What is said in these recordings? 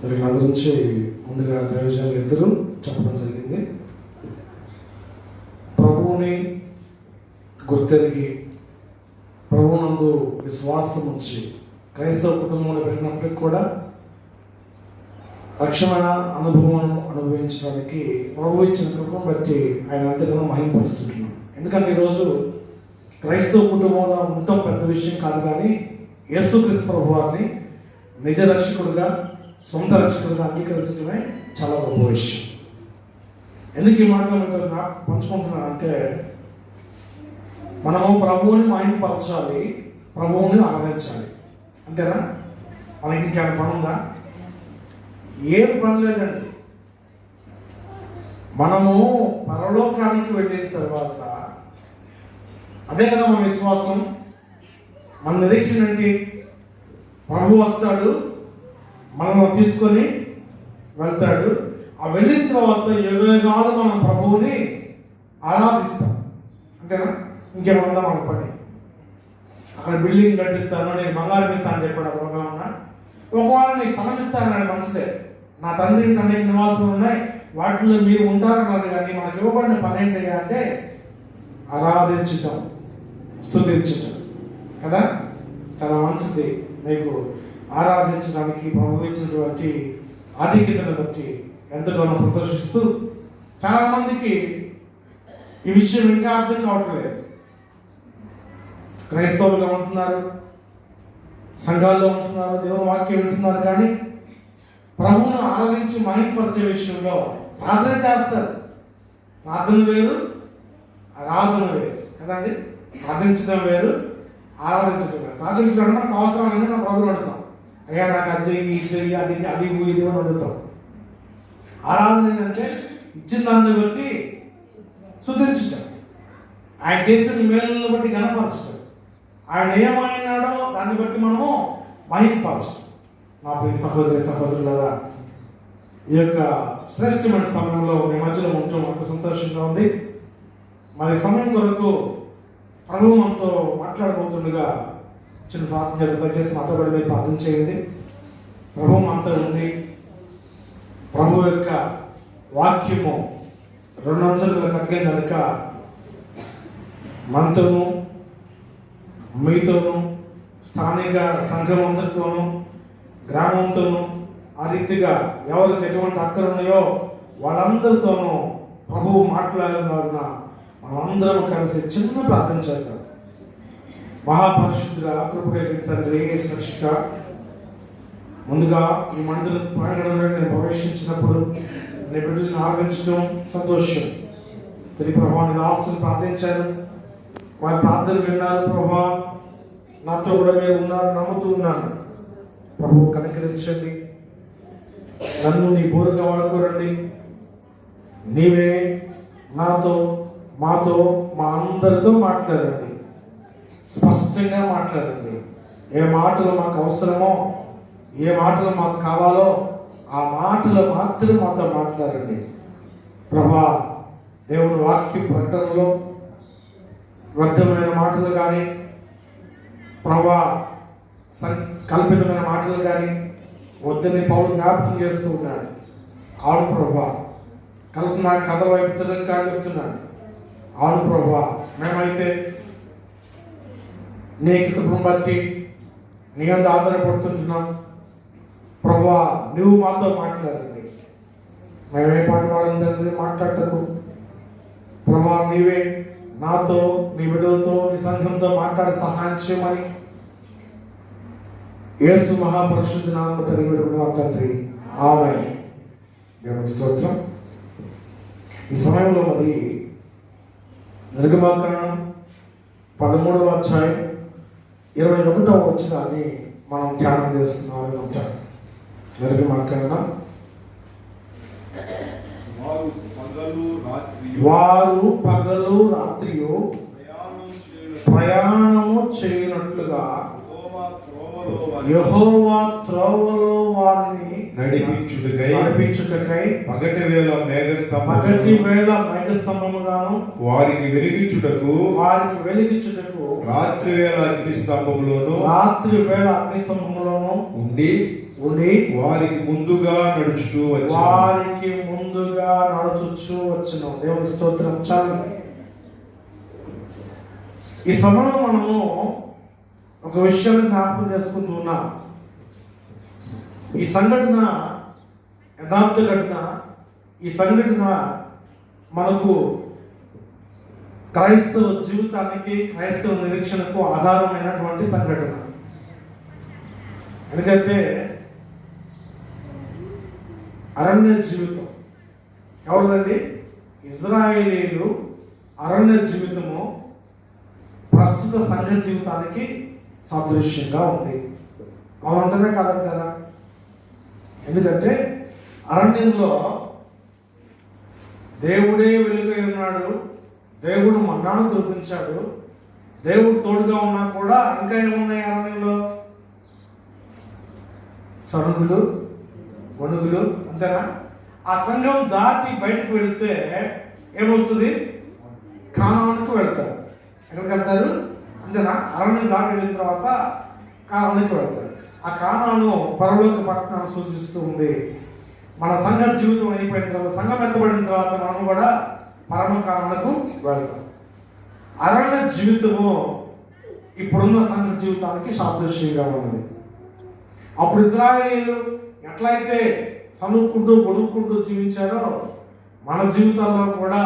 మరి నా గురించి ముందుగా దైవజనులు ఇద్దరు చెప్పడం జరిగింది. ప్రభువుని గుర్తెరిగి ప్రభువునందు విశ్వాసం ఉంచి క్రైస్తవ కుటుంబంలో పెరిగినప్పటికీ కూడా రక్షణ అనుభవం అనుభవించడానికి ప్రభు ఇచ్చిన కృపను బట్టి ఆయన అంతగానో మహిమపరుస్తుంటున్నాం. ఎందుకంటే ఈరోజు క్రైస్తవ కుటుంబంలో ఉండటం పెద్ద విషయం కాదు, కానీ యేసుక్రీస్తు ప్రభు వారిని నిజ రక్షకుడుగా సొంత రక్షకుడుగా అంగీకరించడమే చాలా గొప్ప విషయం. ఎందుకు ఈ మాటలు మీతో పంచుకుంటున్నానంటే, మనము ప్రభువుని మహిమపరచాలి, ప్రభువుని ఆరాధించాలి. అంతేనా? మనకి ఇంకేమైనా పని ఉందా? ఏం పని లేదండి. మనము పరలోకానికి వెళ్ళిన తర్వాత అదే కదా మన విశ్వాసం, మన నిరీక్షణ ఏంటి? ప్రభు వస్తాడు, మనల్ని తీసుకొని వెళ్తాడు. ఆ వెళ్ళిన తర్వాత యుగాలు మనం ప్రభువుని ఆరాధిస్తాం. అంతేనా? ఇంకేమన్నా మన పని? అక్కడ బిల్డింగ్ కట్టిస్తాను, నేను బంగారం ఇస్తాను చెప్పాడు ప్రభు. ఒకవేళ నీకు స్థలం ఇస్తానన్నాడు, మంచిదే. నా తండ్రి అనేక నివాసాలు ఉన్నాయి, వాటిలో మీరు ఉంటారన్నాడు. కానీ మనకు ఇవ్వబడిన పని ఏంటి అంటే ఆరాధించటం, స్తుతించటం కదా. చాలా మంచిది. మీకు ఆరాధించడానికి ప్రభు ఇచ్చినటువంటి ఆధిక్యతను బట్టి ఎంతగానో సంతోషిస్తూ, చాలామందికి ఈ విషయం ఇంకా అర్థం కావట్లేదు. క్రైస్తవులుగా ఉంటున్నారు, సంఘాల్లో ఉంటున్నారు, దేవుని వాక్యం వింటున్నారు, కానీ ప్రభువును ఆరాధించి మహిమపరిచే విషయంలో ప్రార్థన చేస్తారు. ప్రార్థన వేరు, ఆరాధన వేరు కదండి. ప్రార్థించడం వేరు, ఆరాధించడం వేరు. ప్రార్థించడం మనకు అవసరాలని మనం ప్రభువుని అడుగుతాం. అయ్యా నాకు అది చెయ్యి, ఇది చెయ్యి, అది అది ఇది అని అడుగుతాం. ఆరాధన ఏంటంటే ఇచ్చిన దాన్ని బట్టి స్తుతించటం, ఆయన చేసిన మేలులను బట్టి ఘనపరచటం, ఆయన ఏమైనాడో దాన్ని బట్టి మనము మహిమపరచటం. మా ప్రియ సహోదరి సహోదరులారా, ఈ యొక్క శ్రేష్టమైన సమయంలో మీ మధ్యలో ఉండటం అంత సంతోషంగా ఉంది. మరి సమయం కొరకు ప్రభు మనతో మాట్లాడబోతుండగా చిన్న ప్రార్థన చేత దయచేసి మాట్లాడి మీరు ప్రార్థన చేయండి. ప్రభు మనతో ఉంది. ప్రభు యొక్క వాక్యము 2 అంచెల ఖడ్గం కనుక మనతోనూ మీతోనూ స్థానిక సంఘం అందరితోనూ గ్రామంతోనూ ఆ రీతిగా ఎవరికి ఎటువంటి అక్కలు ఉన్నాయో వాళ్ళందరితోనూ ప్రభువు మాట్లాడిన మనమందరం కలిసి చిన్న ప్రార్థన చేద్దాం. మహాపరిశుద్ధుల కృప కలిగిన తండ్రి రక్షక, ముందుగా ఈ మందిర ప్రాంగణంలో నేను ప్రవేశించినప్పుడు నీ బిడ్డలను ఆరాధించడం సంతోషం. తిరిగి ప్రభావాన్ని దాసుని ప్రార్థించాను, వారి ప్రార్థన విన్నారు. ప్రభా నాతో కూడా మీరు ఉన్నారు, నమ్ముతూ ఉన్నాను. ప్రభువు కనికరించండి, నన్ను నీ బోరుగా వాడుకోరండి. నీవే నాతో, మాతో, మా అందరితో మాట్లాడండి, స్పష్టంగా మాట్లాడండి. ఏ మాటలు మాకు అవసరమో, ఏ మాటలు మాకు కావాలో ఆ మాటలు మాత్రం మాతో మాట్లాడండి. ప్రభా, దేవుని వాక్య ప్రకటనలో వ్యర్థమైన మాటలు కానీ, ప్రభా కల్పితమైన మాటలు కానీ వద్దని పౌలు జ్ఞాపకం చేస్తూ ఉన్నాడు. ఆడు ప్రభా, కల్పన కథ వైపు కానీ చెప్తున్నాడు. ఆడు ప్రభా, మేమైతే నీ కృపను బట్టి నీ అంత ఆధారపడుతుంటున్నాం. ప్రభా, నువ్వు మాతో మాట్లాడండి. మేమే పాట పాడని తండ్రి మాట్లాడటకు ప్రభా, నీవే నాతో, నీ బిడ్డలతో, నీ సంఘంతో మాట్లాడి సహాయం చేయమని యేసు మహాపరిశుద్ధ నామమున అడిగి తండ్రి, ఆమేన్. దేవుని స్తోత్రం. ఈ సమయంలో మరి నిర్గమకాండం 13వ అధ్యాయం 21వ వచనాన్ని మనం ధ్యానం చేస్తున్నామని ఉంటాం. నిర్గమకాండం వారు పగలు రాత్రియు ప్రయాణము చేయనట్లుగా యెహోవా త్రోవలో వారిని నడిపించుటకై పగటి వేళ మేఘస్తంభముగాను వారికి వెలిగించుటకు రాత్రి వేళ అగ్ని స్తంభములోను ఉండి ఉండి వారికి ముందుగా నడుచుచూ వచ్చెను. వారికి ముందుగా నడుచుచూ వచ్చును. దేవుని స్తోత్రం. చాలు. ఈ సమయంలో మనము ఒక విషయాన్ని జ్ఞాపకం చేసుకుంటూ ఉన్నాం. ఈ సంఘటన యథార్థ ఘటన. ఈ సంఘటన మనకు క్రైస్తవ జీవితానికి, క్రైస్తవ నిరీక్షణకు ఆధారమైనటువంటి సంఘటన. ఎందుకంటే అరణ్య జీవితం ఎవరిదండి? ఇజ్రాయేలీలు అరణ్య జీవితము ప్రస్తుత సంఘ జీవితానికి సాదృశ్యంగా ఉంది. అవునంటనే కాదంటారా? ఎందుకంటే అరణ్యంలో దేవుడే వెలుగై ఉన్నాడు, దేవుడు మన్నాను కురిపించాడు, దేవుడు తోడుగా ఉన్నా కూడా ఇంకా ఏమున్నాయి అరణ్యంలో? సరుగులు, వణుగులు. అంతేనా? ఆ సంఘం దాటి బయటకు వెళితే ఏమవుతుంది? కానానికి వెళ్తారు. ఎక్కడికి వెళ్తారు? అంతేనా? అరణ్యం దాటి వెళ్ళిన తర్వాత కానానికి వెళ్తారు. ఆ కానాను పరలోక పట్టణాన్ని సూచిస్తూ ఉంది. మన సంఘ జీవితం అయిపోయిన తర్వాత, సంఘం ఎత్తబడిన తర్వాత మనం కూడా పరమ కానాలకు వెళ్తాం. అరణ్య జీవితము ఇప్పుడున్న సంఘ జీవితానికి సాదృశ్యంగా ఉన్నది. అప్పుడు ఇజ్రాయేలీలు ఎట్లయితే సనుక్కుంటూ గొడుక్కుంటూ జీవించారో మన జీవితాల్లో కూడా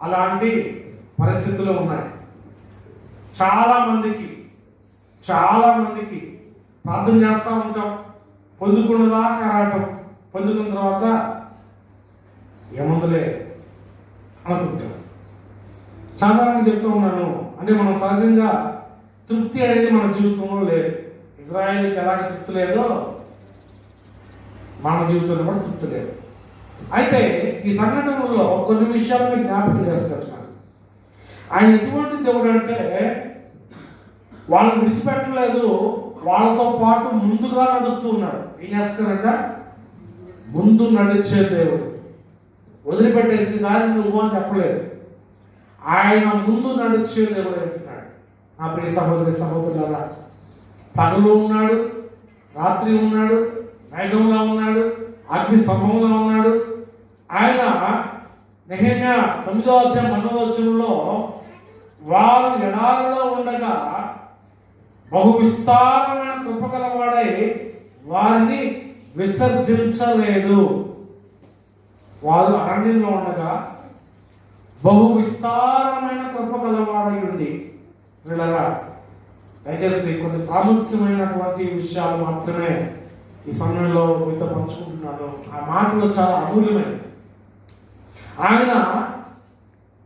అలాంటి పరిస్థితులు ఉన్నాయి. చాలా మందికి ప్రార్థన చేస్తూ ఉంటాం, పొందుకున్నదాకా రాయటం, పొందుకున్న తర్వాత ఏముందులే అనుకుంటాం. సాధారణంగా చెప్తూ ఉన్నాను, అంటే మనం సహజంగా తృప్తి అనేది మన జీవితంలో లేదు. ఇజ్రాయేల్కి ఎలాగ తృప్తి లేదో మన జీవితంలో కూడా తృప్తి లేదు. అయితే ఈ సంఘటనలో కొన్ని విషయాలు మీకు జ్ఞాపకం చేస్తారు. ఆయన ఎటువంటి దేవుడు అంటే వాళ్ళని విడిచిపెట్టలేదు, వాళ్ళతో పాటు ముందుగా నడుస్తూ ఉన్నాడు. ఏం చేస్తారంట? ముందు నడిచే దేవుడు. వదిలిపెట్టేసి దారి నువ్వు అని చెప్పలేదు. ఆయన ముందు నడిచే దేవుడు అంటున్నాడు. నా ప్రియ సహోదరి సహోదరులారా, పగలు ఉన్నాడు, రాత్రి ఉన్నాడు, మేఘంలో ఉన్నాడు, అగ్ని స్తంభంలో ఉన్నాడు. ఆయన నెహెమ్యా 9వ అధ్యాయం 9వ వచనంలో వారు ఎడారిలో ఉండగా బహు విస్తారమైన కృపగలవాడై వారిని విసర్జించలేదు. వారు అరణ్యంలో ఉండగా బహు విస్తారమైన కృపగలవాడై ఉండి. వీళ్ళరా, దయచేసి కొన్ని ప్రాముఖ్యమైనటువంటి విషయాలు మాత్రమే ఈ సమయంలో మీతో పంచుకుంటున్నాను. ఆ మాటలు చాలా అమూల్యమైనవి. ఆయన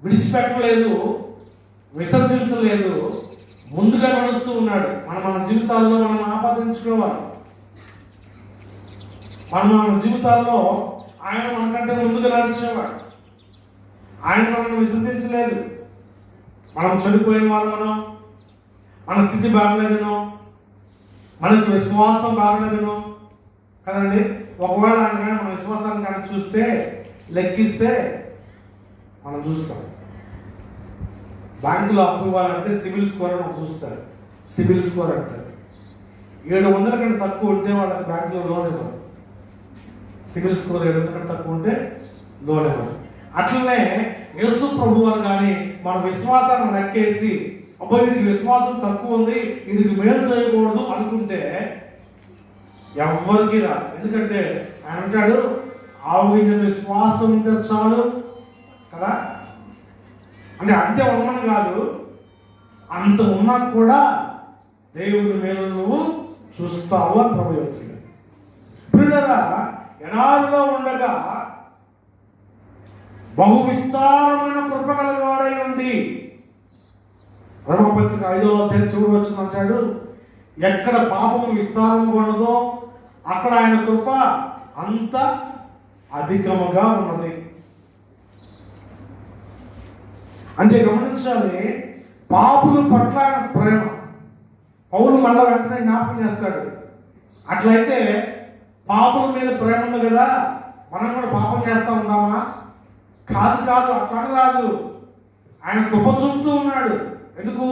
విడిచిపెట్టలేదు, విసర్జించలేదు, ముందుగా నడుస్తూ ఉన్నాడు. మన జీవితాల్లో మనం ఆపాదించుకోవాలి. మన జీవితాల్లో ఆయన మనకంటే ముందుగా నడిచేవాడు. ఆయన మనల్ని విసర్జించలేదు. మనం చెడిపోయిన వాళ్ళను, మన స్థితి బాగలేదనో, మనకు విశ్వాసం బాగలేదనో కదండి. ఒకవేళ ఆయన మన విశ్వాసాన్ని కానీ చూస్తే, లెక్కిస్తే మనం చూస్తాం. బ్యాంకులో అప్పు ఇవ్వాలంటే సిబిల్ స్కోర్ అని చూస్తారు. సిబిల్ స్కోర్ అంటారు. 700 కంటే తక్కువ ఉంటే వాళ్ళకి బ్యాంకులో లోన్ ఇవ్వరు. సిబిల్ స్కోర్ 700 కంటే తక్కువ ఉంటే లోన్ ఇవ్వరు. అట్లనే యేసు ప్రభు వారు కానీ మన విశ్వాసాన్ని లెక్కేసి, అబ్బా వీడికి విశ్వాసం తక్కువ ఉంది, వీడికి మేలు చేయకూడదు అనుకుంటే ఎవ్వరికి రాదు. ఎందుకంటే ఆయన అంటాడు, ఆవుగిన విశ్వాసం ఉంటే చాలు కదా. అంటే అంతే ఉండమని కాదు, అంత ఉన్నా కూడా దేవుని మేలు నువ్వు చూస్తావు అని ప్రభు చెప్తున్నాడు. ప్రియులారా, ఎడారిలో ఉండగా బహు విస్తారమైన కృప కలిగినవాడై ఉండి, రోమపత్రిక 5వ అధ్యాయం చివరి వచనం అంటాడు, ఎక్కడ పాపము విస్తారంగా ఉన్నదో అక్కడ ఆయన కృప అంత అధికముగా ఉన్నది. అంటే గమనించాలి, పాపుల పట్ల ఆయన ప్రేమ. పౌలు మళ్ళా వెంటనే జ్ఞాపకం చేస్తాడు, అట్లయితే పాపుల మీద ప్రేమ ఉంది కదా, మనం కూడా పాపం చేస్తూ ఉందామా? కాదు, అట్లా రాదు. ఆయన కృప చూపుతూ ఉన్నాడు. ఎందుకు?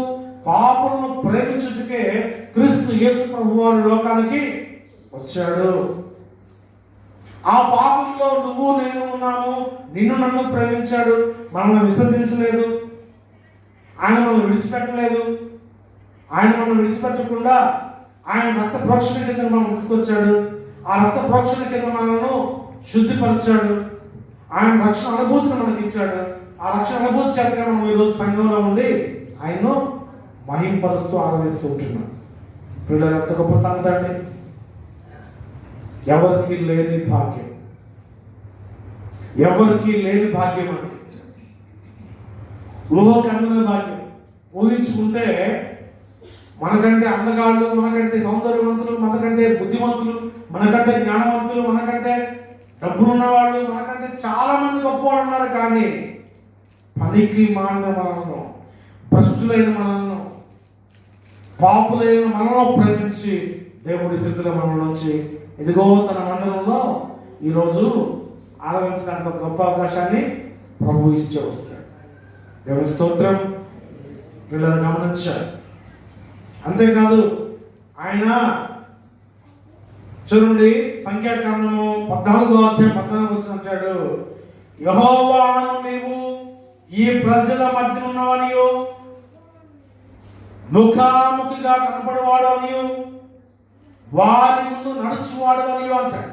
పాపులను ప్రేమించుటకే క్రీస్తు యేసు ప్రభు వారు లోకానికి వచ్చాడు. ఆ పాపంలో నువ్వు నేను ఉన్నాము. నిన్ను నన్ను ప్రేమించాడు. మనల్ని విసర్జించలేదు. ఆయన మనల్ని విడిచిపెట్టలేదు. ఆయన మనల్ని విడిచిపెట్టకుండా ఆయన రక్త ప్రోక్షణ కింద మనం తీసుకొచ్చాడు. ఆ రక్త ప్రోక్షణ కింద మనల్ని శుద్ధిపరిచాడు. ఆయన రక్షణ అనుభూతిని మనకి ఇచ్చాడు. ఆ రక్షణ అనుభూతి చేతగా మనం ఈరోజు సంఘంలో ఉండి ఆయన్ను మహింపరుస్తూ ఆరాధిస్తూ ఉంటున్నాం. పిల్లలు ఎంత గొప్ప సంగతి అండి. ఎవరికి లేని భాగ్యం, ఎవరికి లేని భాగ్యం అండి. ఊహకి అందరి భాగ్యం. ఊహించుకుంటే మనకంటే అందగాళ్ళు, మనకంటే సౌందర్యవంతులు, మనకంటే బుద్ధిమంతులు, మనకంటే జ్ఞానవంతులు, మనకంటే డబ్బులున్న వాళ్ళు, మనకంటే చాలా మంది గొప్పవాళ్ళు ఉన్నారు. కానీ పనికి మాలిన మనలను, భ్రష్టులైన మనలను, పాపులైన మనలో ప్రేమించి దేవుడి స్థితిలో మన నుంచి ఇదిగో తన మందిరంలో ఈరోజు ఆరాధించడానికి ఒక గొప్ప అవకాశాన్ని ప్రభు ఇచ్చే వస్తాడు. దేవుని స్తోత్రం. వీళ్ళని గమనించారు. అంతేకాదు ఆయన చూడండి, సంఖ్యాకాండము 14 అంటాడు, యెహోవాను నీవు ఈ ప్రజల మధ్య ఉన్నవనియు ముఖాముఖిగా కనపడేవాడు అనియు వారి ముందు నడుచువాడు అనియు అంటాడు.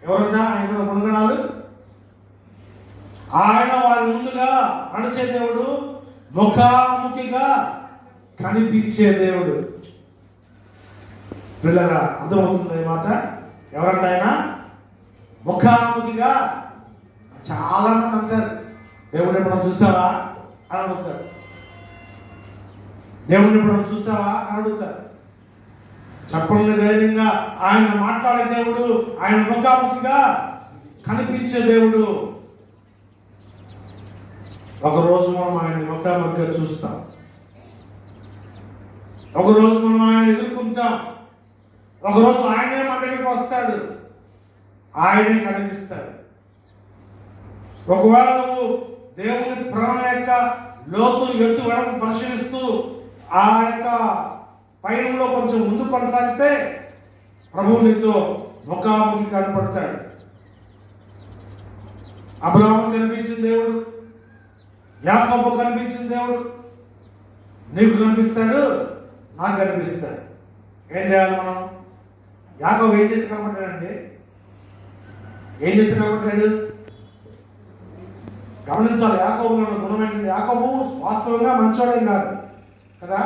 ఎవరన్నా ఆయన గుణగణాలు? ఆయన వారి ముందుగా నడిచే దేవుడు, ముఖాముఖిగా కనిపించే దేవుడు. పిల్లరా, అర్థమవుతుంది ఈ మాట? ఎవరంటే ఆయన ముఖాముఖిగా. చాలా మంది అంటారు, దేవుడిని ఎప్పుడు చూసావా అని అడుగుతారు. దేవుడిని ఎప్పుడు చూసావా అని అడుగుతారు. చెప్పండి ధైర్యంగా, ఆయన మాట్లాడే దేవుడు, ఆయన ముఖాముఖిగా కనిపించే దేవుడు. ఒకరోజు మనం ఆయన్ని ముఖాముఖిగా చూస్తాం. ఒకరోజు మనం ఆయన ఎదుర్కొంటాం. ఒకరోజు ఆయనే మన దగ్గరికి వస్తాడు. ఆయనే కనిపిస్తాడు. ఒకవేళ నువ్వు దేవుని ప్రేమ యొక్క లోతు ఎత్తు వెడకు పరిశీలిస్తూ ఆ యొక్క పయనంలో కొంచెం ముందు కొనసాగితే ప్రభువు నీతో ముఖాముఖి కనపడతాడు. అబ్రాహాము కనిపించిన దేవుడు, యాకోబు కనిపించిన దేవుడు నీకు కనిపిస్తాడు, నాకు కనిపిస్తాడు. ఏం చేయాలి మనం? యాకోబు ఏం చేసి కనపడ్డాడంటే, ఏం చేసి కనపడ్డాడు? గమనించాలి. యాకోబులో ఉన్న గుణం ఏంటంటే, యాకోబు వాస్తవంగా మంచోడేం కాదు కదా.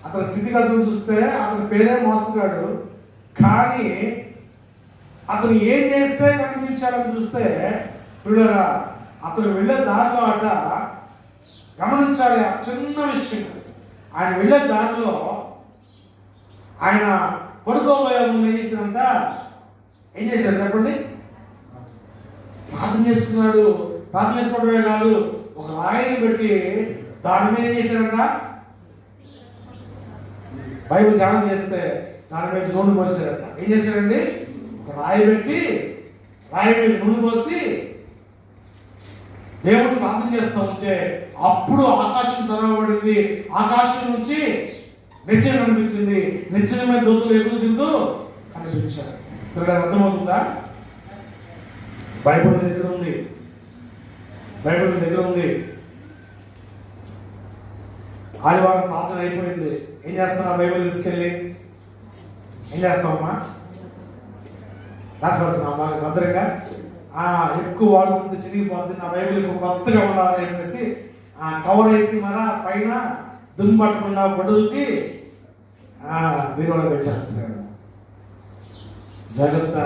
అతని స్థితిగతులు చూస్తే అతని పేరే మోసగాడు. కానీ అతను ఏం చేస్తే కనిపించాలని చూస్తే పిల్లరా, అతను వెళ్ళే దారిలో అట గమనించాలి. ఆ చిన్న విషయం, ఆయన వెళ్ళే దారిలో ఆయన పడుకోబోయే ముందు ఏం చేశాడంట? ఏం చేశాడు చెప్పండి? ప్రార్థన చేసుకున్నాడు. ప్రార్థన చేసుకోవడమే కాదు, ఒక రాయిని పెట్టి దాని మీద ఏం చేశాడంట? బైబిల్ ధ్యానం చేస్తే దాని మీద నూనె పోసాడట. ఏం చేశాడండి? ఒక రాయి పెట్టి రాయి మీద నూనె పోసి దేవుడిని ప్రార్థన చేస్తూ ఉంటే అప్పుడు ఆకాశం తెరవబడింది. ఆకాశం నుంచి నిచ్చెన కనిపించింది. నిచ్చెన మీద దూతలు ఎగురు దిగుతూ కనిపించారు. ఇక్కడ అర్థమవుతుందా? బైబిల్ దగ్గర ఉంది. బైబిల్ దగ్గర ఉంది. ఆదివారం ప్రార్థన అయిపోయింది. ఏం చేస్తున్నావు? బైబిల్ తీసుకెళ్ళి ఏం చేస్తావమ్మా? రాసిపెడుతున్నావు బాగా భద్రంగా. ఎక్కువ వాడుకుంటే చిరిగిపోద్ది, నా బైబిల్ ఇప్పుడు కొత్తగా ఉండాలని చెప్పేసి కవర్ వేసి మరా పైన దుమ్ము పట్టకుండా పొడుగుకి బీరువాలో పెట్టేస్తున్నాడు. జాగ్రత్త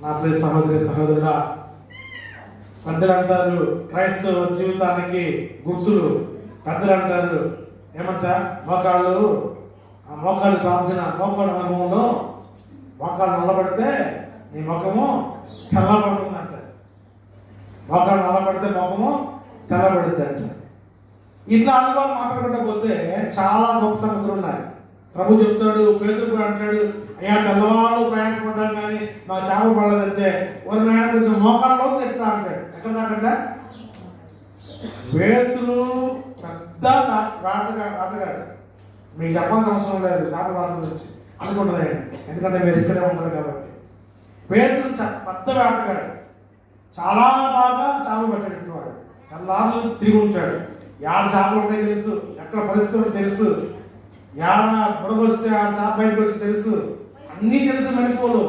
నా ప్రియ సహోదరి సహోదరుడా. పెద్దలు అంటారు క్రైస్తవ జీవితానికి గుర్తులు. పెద్దలు అంటారు ఏమంట? మోకాళ్ళు ప్రార్థన, మోకాళ్ళ అనుభవంలో మోకాళ్ళు నల్లబడితే నీ ముఖము తెల్లబడుతుంది అంట. మోకాళ్ళు నల్లబడితే ముఖము తెల్లబడుతుంది అంట. ఇట్లా అనుభవం మాట్లాడుకుంటూ పోతే చాలా గొప్ప సంగతులు ఉన్నాయి. ప్రభు చెప్తాడు, పేతురు కూడా అంటాడు, అయ్యా తెల్లవాళ్ళు ప్రయాసపడ్డాను కానీ మా చేప పడలేదంటే ఒక నాయన కొంచెం మోకాళ్ళలోకి ఎట్లా అంటాడు. ఎక్కడ దాకంట? పేతురు పెద్ద ఆటగాడు. మీకు చెప్పాల్సిన అవసరం లేదు చేపల ఆట గురించి. అనుకుంటుంది ఆయన, ఎందుకంటే మీరు ఇక్కడే ఉంటారు కాబట్టి. పేతురు పెద్ద వేటగాడు, చాలా బాగా చేపలు పట్టేటట్టువాడు, తెల్లార్లు తిరిగి ఉంటాడు. యాడ చేపలు ఉంటాయి తెలుసు, ఎక్కడ పరిస్థితులు తెలుసు, యాడ బుడగొస్తే ఆ చేప బయటకు వచ్చి తెలుసు, అన్నీ తెలుసు మెలకువలు.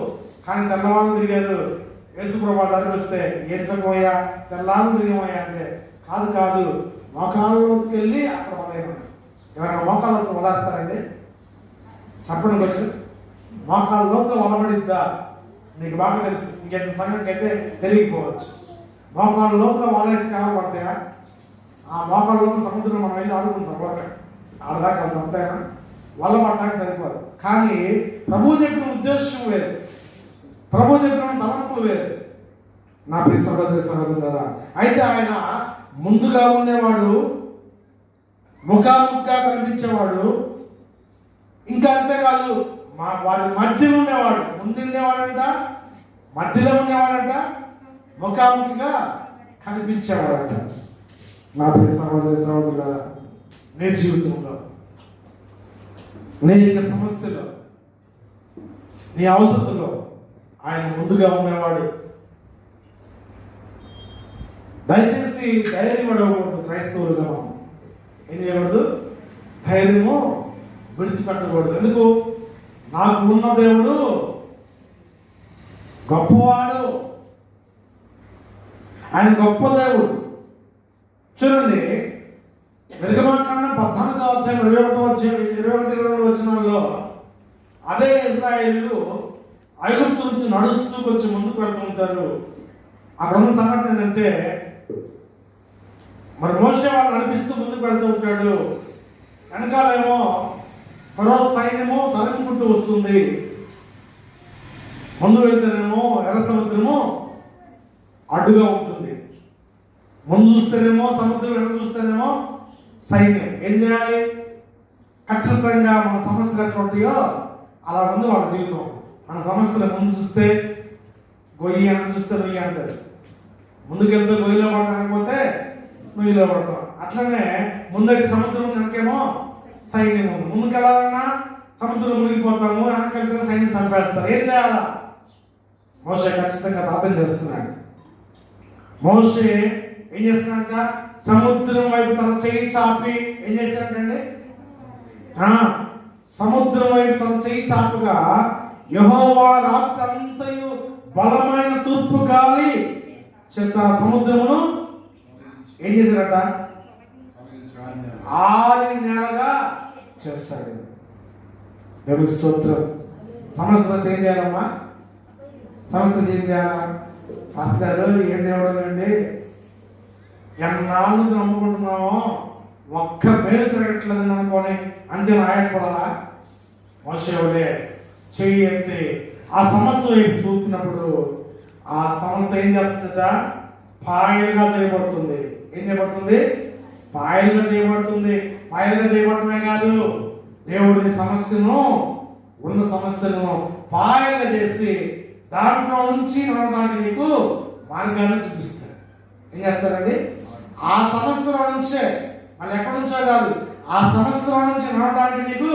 కానీ తెల్లవాళ్ళు తిరిగారు. యేసుప్రభు దారికి వస్తే ఏం చెప్పబోయా, తెల్లార్లు తిరిగిపోయా అంటే కాదు మోకాళ్ళలోకి వెళ్ళి అక్కడ వలయమని. ఎవరైనా మోకాళ్ళతో వలేస్తారండి? చెప్పడానికి వచ్చు. మోకాళ్ళ లోతులు వలబడిద్దా నీకు బాగా తెలుసు, ఇంకెంత సంగతి అయితే తెలియకపోవచ్చు. మోకాళ్ళ లోపల వలేసి చేపలు పడతాయా? ఆ మోకాళ్ళ లోపల సముద్రంలో మనం వెళ్ళి ఆడుకుంటాం, వర్క ఆడదాకా వెళ్తాం, అంతేనా? వల్ల పడడానికి సరిపోదు. కానీ ప్రభు చెప్పిన ఉద్దేశం వేరు, ప్రభు చెప్పిన తలంపులు వేరు. నా ప్రియ సహోదరి సహోదరులారా, అయితే ఆయన ముందుగా ఉండేవాడు, ముఖాముఖిగా కనిపించేవాడు. ఇంకా అంతేకాదు, వాడి మధ్యలో ఉండేవాడు. ముందు ఉండేవాడంట, మధ్యలో ఉండేవాడంట, ముఖాముఖిగా కనిపించేవాడంట. నా ప్రియ సహోదరి సహోదరులారా, నీ జీవితంలో, నీ యొక్క సమస్యలో, నీ అవసరంలో ఆయన ముందుగా ఉండేవాడు. దయచేసి ధైర్యం పడకూడదు. క్రైస్తవులుగా మనం ఏం చేయకూడదు, ధైర్యము విడిచిపెట్టకూడదు. ఎందుకు? నాకు ఉన్న దేవుడు గొప్పవాడు, ఆయన గొప్ప దేవుడు. చూడండి, నిర్గమకాండం 14వ అధ్యాయం 21 వచనంలో అదే ఇశ్రాయేలీయులు ఐగుప్తు నుంచి నడుస్తూ కొంచెం ముందుకు వెళ్తూ ఉంటారు. అక్కడ ఉన్న సంఘటన ఏంటంటే, మరి మోషే వాళ్ళు నడిపిస్తూ ముందుకు వెళ్తూ ఉంటాడు. వెనకాలేమో ఫరో సైన్యము తరుముకుంటూ వస్తుంది. ముందు వెళ్తేనేమో ఎర్ర సముద్రము అడ్డుగా ఉంటుంది, ముందు చూస్తేనేమో సముద్రం, వెనక చూస్తేనేమో సైన్యం. ఏం చేయాలి? ఖచ్చితంగా మన సమస్యలు ఎట్లా ఉంటాయో అలా ఉంది వాళ్ళ జీవితం. మన సమస్యలు ముందు చూస్తే గొయ్యి, అని చూస్తే నొయ్యి అంటారు. ముందుకెళ్తే గొయ్యిలో పడతాకపోతే నొయ్యిలో పడతాం. అట్లనే ముందైతే సముద్రం, వెనకేమో సైన్యం ఉంది. ముందుకు వెళ్ళాలన్నా సముద్రం మునిగిపోతాము, వెనకెళ్తే సైన్యం చంపేస్తారు. ఏం చేయాలా? మోషే ఖచ్చితంగా ప్రార్థన చేస్తున్నాడు. మోషే ఏం చేస్తున్నాక సముద్రం వైపు తన చెయ్యి చాపి ఏం చేస్తాడండి? సముద్రం వైపు తన చెయ్యి చాపుగా యెహోవా రాత్రి అంతయు బలమైన తూర్పు గాలి చేత సముద్రమును ఏం చేశారట? ఆరి నేలగా చేస్తాడు. దేవుని స్తోత్రం. సమస్య ఏం చేయాలమ్మా? సమస్య ఏం చేయాలా? పాస్టర్ గారు ఏం దేవుడు అండి, ఎన్నాళ్ళ నుంచి నమ్ముకుంటున్నామో ఒక్క మేలు తిరగట్లేదని అనుకోని అంటే ఆయాసపడాలా? మోషే చెయ్యి ఎత్తి ఆ సమస్య వైపు చూపినప్పుడు ఆ సమస్య ఏం చేస్తుందట? పాయలుగా చేయబడుతుంది. ఏం చేయబడుతుంది? పాయలుగా చేయబడుతుంది. పాయలుగా చేయబడటమే కాదు, దేవుడి సమస్యను, ఉన్న సమస్యను పాయలుగా చేసి దాంట్లో నుంచి నడవడానికి నీకు మార్గాన్ని చూపిస్తాడు. ఏం చేస్తారండి? ఆ సమస్యలో నుంచే, మళ్ళీ ఎక్కడి నుంచో కాదు, ఆ సమస్యలో నుంచి నడవడానికి నీకు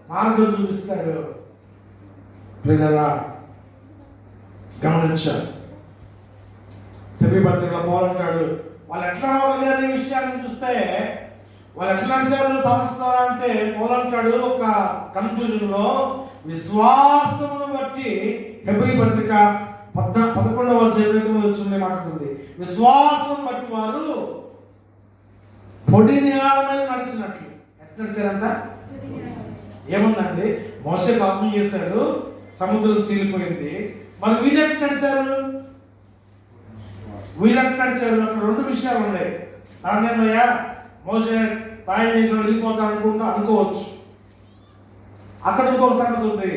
మార్గం చూపిస్తాడు. పిల్లరా గమనించారు. తెబిపత్రికలో పోలంటాడు, వాళ్ళు ఎట్లా నడవగలిగారు ఈ విషయాన్ని చూస్తే, వాళ్ళు ఎట్లా నడిచారు సమస్య అంటే పోలంటాడు ఒక కన్క్లూజన్ లో, విశ్వాసమును బట్టి హెబ్రీ పత్రిక 11వ అధ్యాయం వచ్చింది మాట్లాడుతుంది. విశ్వాసం బట్టి వారు పొడి నేల మీద నడిచినట్లు. ఎట్లా నడిచారంట? ఏముందండి, మోషే పాపం చేశాడు, సముద్రం చీలిపోయింది. మరి వీళ్ళెట్ నడిచారు? అక్కడ రెండు విషయాలు ఉన్నాయి. దాని ఏందయ్యా, మోషే పాయం చేసి వెళ్ళిపోతాడు అనుకోవచ్చు. అక్కడ ఇంకొక సంగతి ఉంది.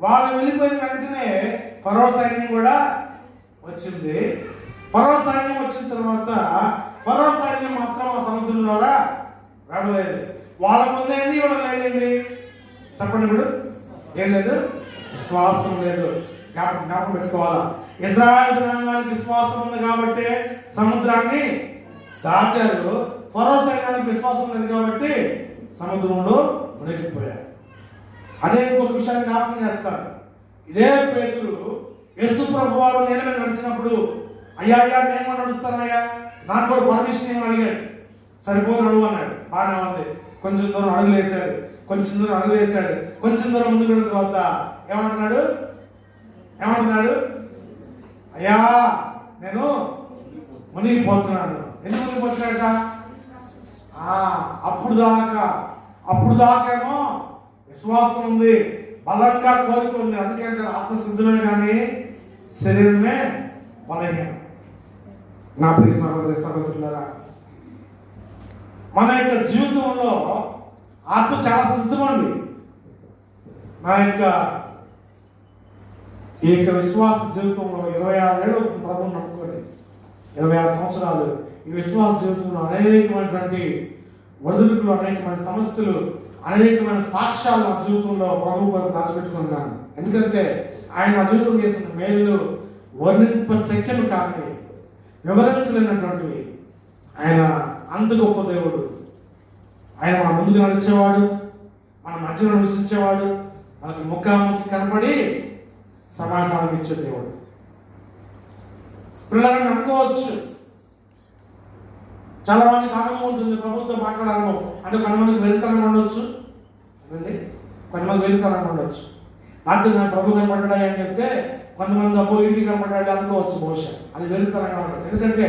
వాళ్ళు వెళ్ళిపోయిన వెంటనే ఫరో సైన్యం కూడా వచ్చింది. ఫరో సైన్యం వచ్చిన తర్వాత ఫరో సైన్యం మాత్రం ఆ సముద్రంలో రావలేదు. వాళ్ళకు ఉందేంది, ఇవ్వడం లేదేంది? చెప్పండి. ఇప్పుడు ఏం లేదు, విశ్వాసం లేదు. జ్ఞాపకం పెట్టుకోవాలా. ఇశ్రాయేలు జనాంగానికి విశ్వాసం ఉంది కాబట్టి సముద్రాన్ని దాటారు. ఫరో సైన్యానికి విశ్వాసం లేదు కాబట్టి సముద్రంలో మునిగిపోయారు. అదే ఇంకొక విషయాన్ని జ్ఞాపకం చేస్తాను. ఇదే పేతురు యేసు ప్రభు వారు నేల మీద నడిచినప్పుడు అయ్యా నేను నడుస్తానయ్యా, నాకు కూడా పర్మిషన్ ఏమని అడిగాడు. సరిపోయి నడువు అన్నాడు. బాగానే ఉంది. కొంచెం దూరం అడుగులు వేశాడు, కొంచెం దూరం అడుగులు వేశాడు, కొంచెం దూరం ముందుకు వెళ్ళిన తర్వాత ఏమంటున్నాడు? అయ్యా నేను మునిగిపోతున్నాను. ఎందుకు మునిగిపోతున్నాడట? అప్పుడు దాకేమో విశ్వాసం ఉంది, బలంగా కోరుకుంది. అందుకంటే ఆత్మసిద్ధమే కానీ శరీరమే బలహీనం. నా ప్రియ సహోదరి సహోదరులారా, మన యొక్క జీవితంలో ఆత్మ చాలా సిద్ధమండి. నా యొక్క ఈ యొక్క విశ్వాస జీవితంలో 26 ఏళ్ళు ప్రభుత్వం నమ్ముకొని 26 సంవత్సరాలు ఈ విశ్వాస జీవితంలో అనేకమైనటువంటి ఒడిదుడుకులు, అనేకమైన సమస్యలు, అనేకమైన సాక్ష్యాలు నా జీవితంలో ప్రభు కొరకు దాచిపెట్టుకున్నాను. ఎందుకంటే ఆయన నా జీవితం చేసిన మేలు వర్ణింప శక్యము కానీ వివరించలేనటువంటివి. ఆయన అంత గొప్ప దేవుడు. ఆయన మన ముందుకు నడిచేవాడు, మన మధ్యలో నివసించేవాడు, మనకు ముఖాముఖి కనబడి సమాధానం ఇచ్చే దేవుడు. పిల్లలను అనుకోవచ్చు, చాలా మందికి ఆనందం ఉంటుంది ప్రభుత్వం మాట్లాడాలను. అంటే కొంతమందికి వెళ్తానం ఉండొచ్చు, కొంతమంది వెళ్తానం ఉండొచ్చు. రాత్రి నా ప్రభు కనపడ్డాయి అని చెప్తే కొంతమంది అబ్బో ఇంటికి కనపడ్డాడు అనుకోవచ్చు. బహుశా అది వెళ్తానంగా ఉండొచ్చు. ఎందుకంటే